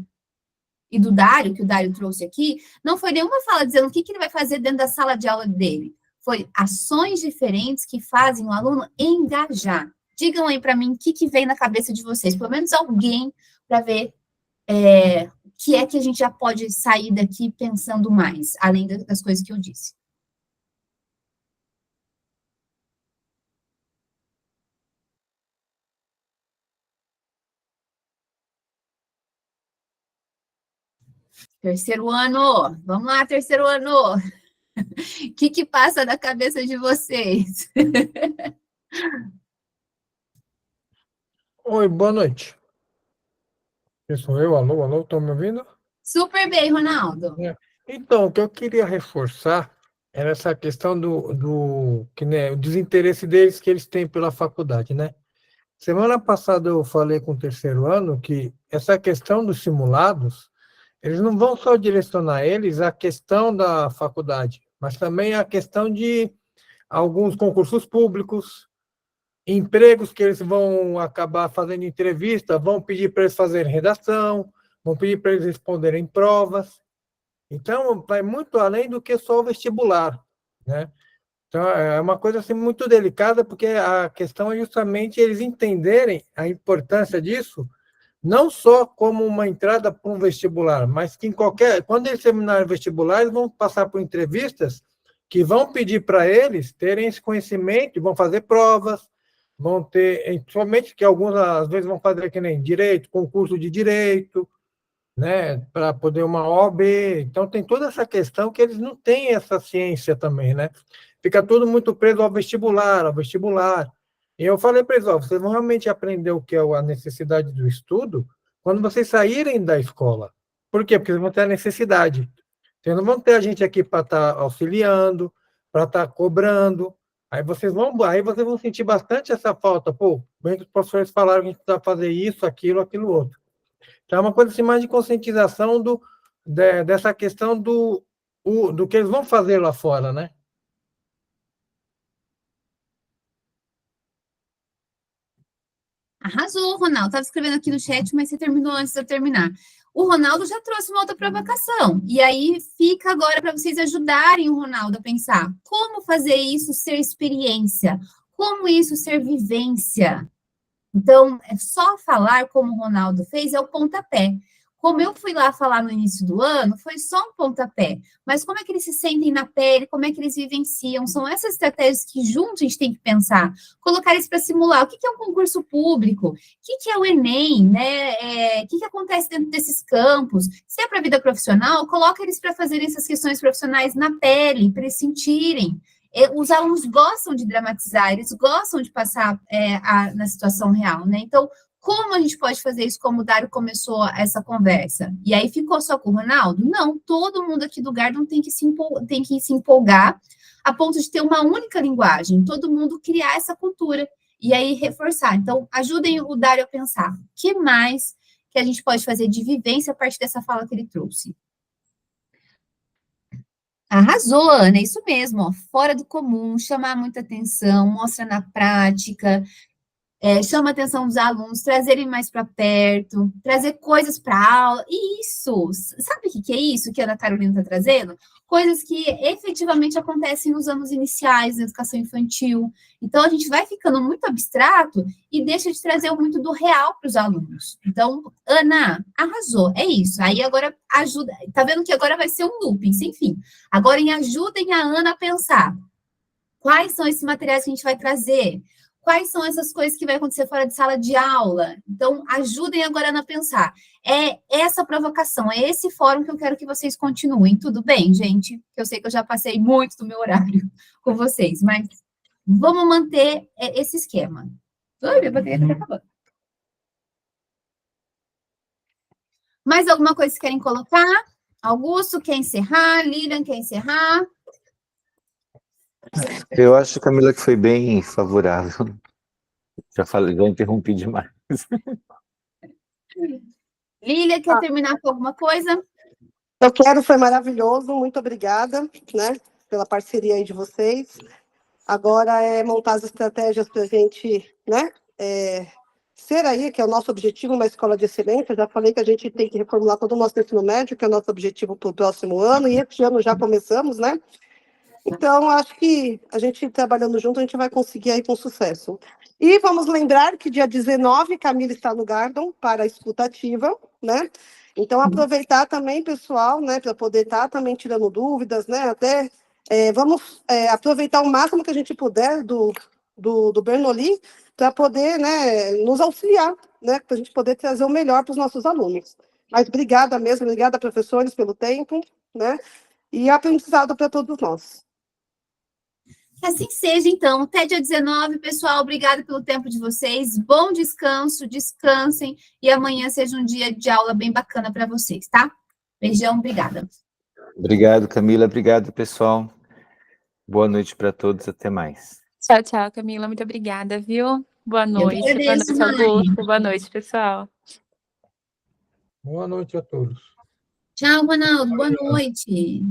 do Dário, que o Dário trouxe aqui, não foi nenhuma fala dizendo o que ele vai fazer dentro da sala de aula dele. Foi ações diferentes que fazem o aluno engajar. Digam aí para mim o que vem na cabeça de vocês, pelo menos alguém, para ver o que é que a gente já pode sair daqui pensando mais, além das coisas que eu disse. Terceiro ano, vamos lá, terceiro ano. O que passa na cabeça de vocês? Oi, boa noite. Esse sou eu, alô, estão me ouvindo? Super bem, Ronaldo. Então, o que eu queria reforçar era essa questão do que, né, o desinteresse deles que eles têm pela faculdade, né? Semana passada eu falei com o terceiro ano que essa questão dos simulados, eles não vão só direcionar eles à questão da faculdade, mas também à questão de alguns concursos públicos, empregos que eles vão acabar fazendo entrevista, vão pedir para eles fazerem redação, vão pedir para eles responderem provas. Então, vai muito além do que só o vestibular, né? Então, é uma coisa assim, muito delicada, porque a questão é justamente eles entenderem a importância disso, não só como uma entrada para um vestibular, mas que quando eles terminarem o vestibular, eles vão passar por entrevistas que vão pedir para eles terem esse conhecimento, vão fazer provas, vão ter, somente que alguns às vezes vão fazer que nem direito, concurso de direito, né, para poder uma OAB. Então tem toda essa questão que eles não têm essa ciência também, né? Fica tudo muito preso ao vestibular, ao vestibular. E eu falei para eles, vocês vão realmente aprender o que é a necessidade do estudo quando vocês saírem da escola. Por quê? Porque vocês vão ter a necessidade. Vocês não vão ter a gente aqui para estar auxiliando, para estar cobrando. Aí vocês vão sentir bastante essa falta. Pô, bem que os professores falaram que a gente precisa fazer isso, aquilo outro. Então, é uma coisa assim, mais de conscientização dessa questão do que eles vão fazer lá fora, né? Arrasou, Ronaldo. Estava escrevendo aqui no chat, mas você terminou antes de eu terminar. O Ronaldo já trouxe uma outra provocação. E aí fica agora para vocês ajudarem o Ronaldo a pensar como fazer isso ser experiência, como isso ser vivência. Então, é só falar como o Ronaldo fez, é o pontapé. Como eu fui lá falar no início do ano, foi só um pontapé. Mas como é que eles se sentem na pele, como é que eles vivenciam? São essas estratégias que juntos a gente tem que pensar. Colocar isso para simular. O que é um concurso público? O que é o Enem? Né? O que acontece dentro desses campos? Se é para a vida profissional, coloca eles para fazerem essas questões profissionais na pele, para eles sentirem. Os alunos gostam de dramatizar, eles gostam de passar na situação real, né? Então, como a gente pode fazer isso como o Dário começou essa conversa? E aí ficou só com o Ronaldo? Não, todo mundo aqui do Gardner tem que se empolgar a ponto de ter uma única linguagem, todo mundo criar essa cultura e aí reforçar. Então, ajudem o Dário a pensar. O que mais que a gente pode fazer de vivência a partir dessa fala que ele trouxe? Arrasou, Ana, é isso mesmo, ó, fora do comum, chamar muita atenção, mostra na prática, chama a atenção dos alunos, trazerem mais para perto, trazer coisas para a aula. Isso, sabe o que é isso que a Ana Carolina está trazendo? Coisas que efetivamente acontecem nos anos iniciais da educação infantil. Então, a gente vai ficando muito abstrato e deixa de trazer muito do real para os alunos. Então, Ana, arrasou, é isso. Aí agora ajuda, tá vendo que agora vai ser um looping, sem fim. Agora ajudem a Ana a pensar. Quais são esses materiais que a gente vai trazer? Quais são essas coisas que vai acontecer fora de sala de aula? Então, ajudem agora a Ana a pensar. É essa provocação, é esse fórum que eu quero que vocês continuem. Tudo bem, gente? Eu sei que eu já passei muito do meu horário com vocês, mas vamos manter esse esquema. Oi, minha bateria está acabando. Mais alguma coisa que querem colocar? Augusto, quer encerrar? Lilian, quer encerrar? Eu acho, Camila, que foi bem favorável. Já interrompi demais. Lilian, quer terminar com alguma coisa? Eu quero, foi maravilhoso, muito obrigada, né, pela parceria aí de vocês. Agora é montar as estratégias para a gente, né, ser aí, que é o nosso objetivo, uma escola de excelência. Eu já falei que a gente tem que reformular todo o nosso ensino médio, que é o nosso objetivo para o próximo ano, e este ano já começamos, né? Então, acho que a gente trabalhando junto, a gente vai conseguir aí com sucesso. E vamos lembrar que dia 19, Camila está no Gardon para a escutativa, né? Então, aproveitar também, pessoal, né, para poder estar também tirando dúvidas, né? Até vamos aproveitar o máximo que a gente puder do Bernoulli para poder, né, nos auxiliar, né? Para a gente poder trazer o melhor para os nossos alunos. Mas obrigada mesmo, obrigada, professores, pelo tempo, né? E aprendizado para todos nós. Que assim seja, então. Até dia 19, pessoal. Obrigada pelo tempo de vocês. Bom descanso, descansem. E amanhã seja um dia de aula bem bacana para vocês, tá? Beijão, obrigada. Obrigado, Camila. Obrigado, pessoal. Boa noite para todos. Até mais. Tchau, tchau, Camila. Muito obrigada, viu? Boa noite. Boa noite, Augusto. Boa noite, pessoal. Boa noite a todos. Tchau, Ronaldo. Boa noite.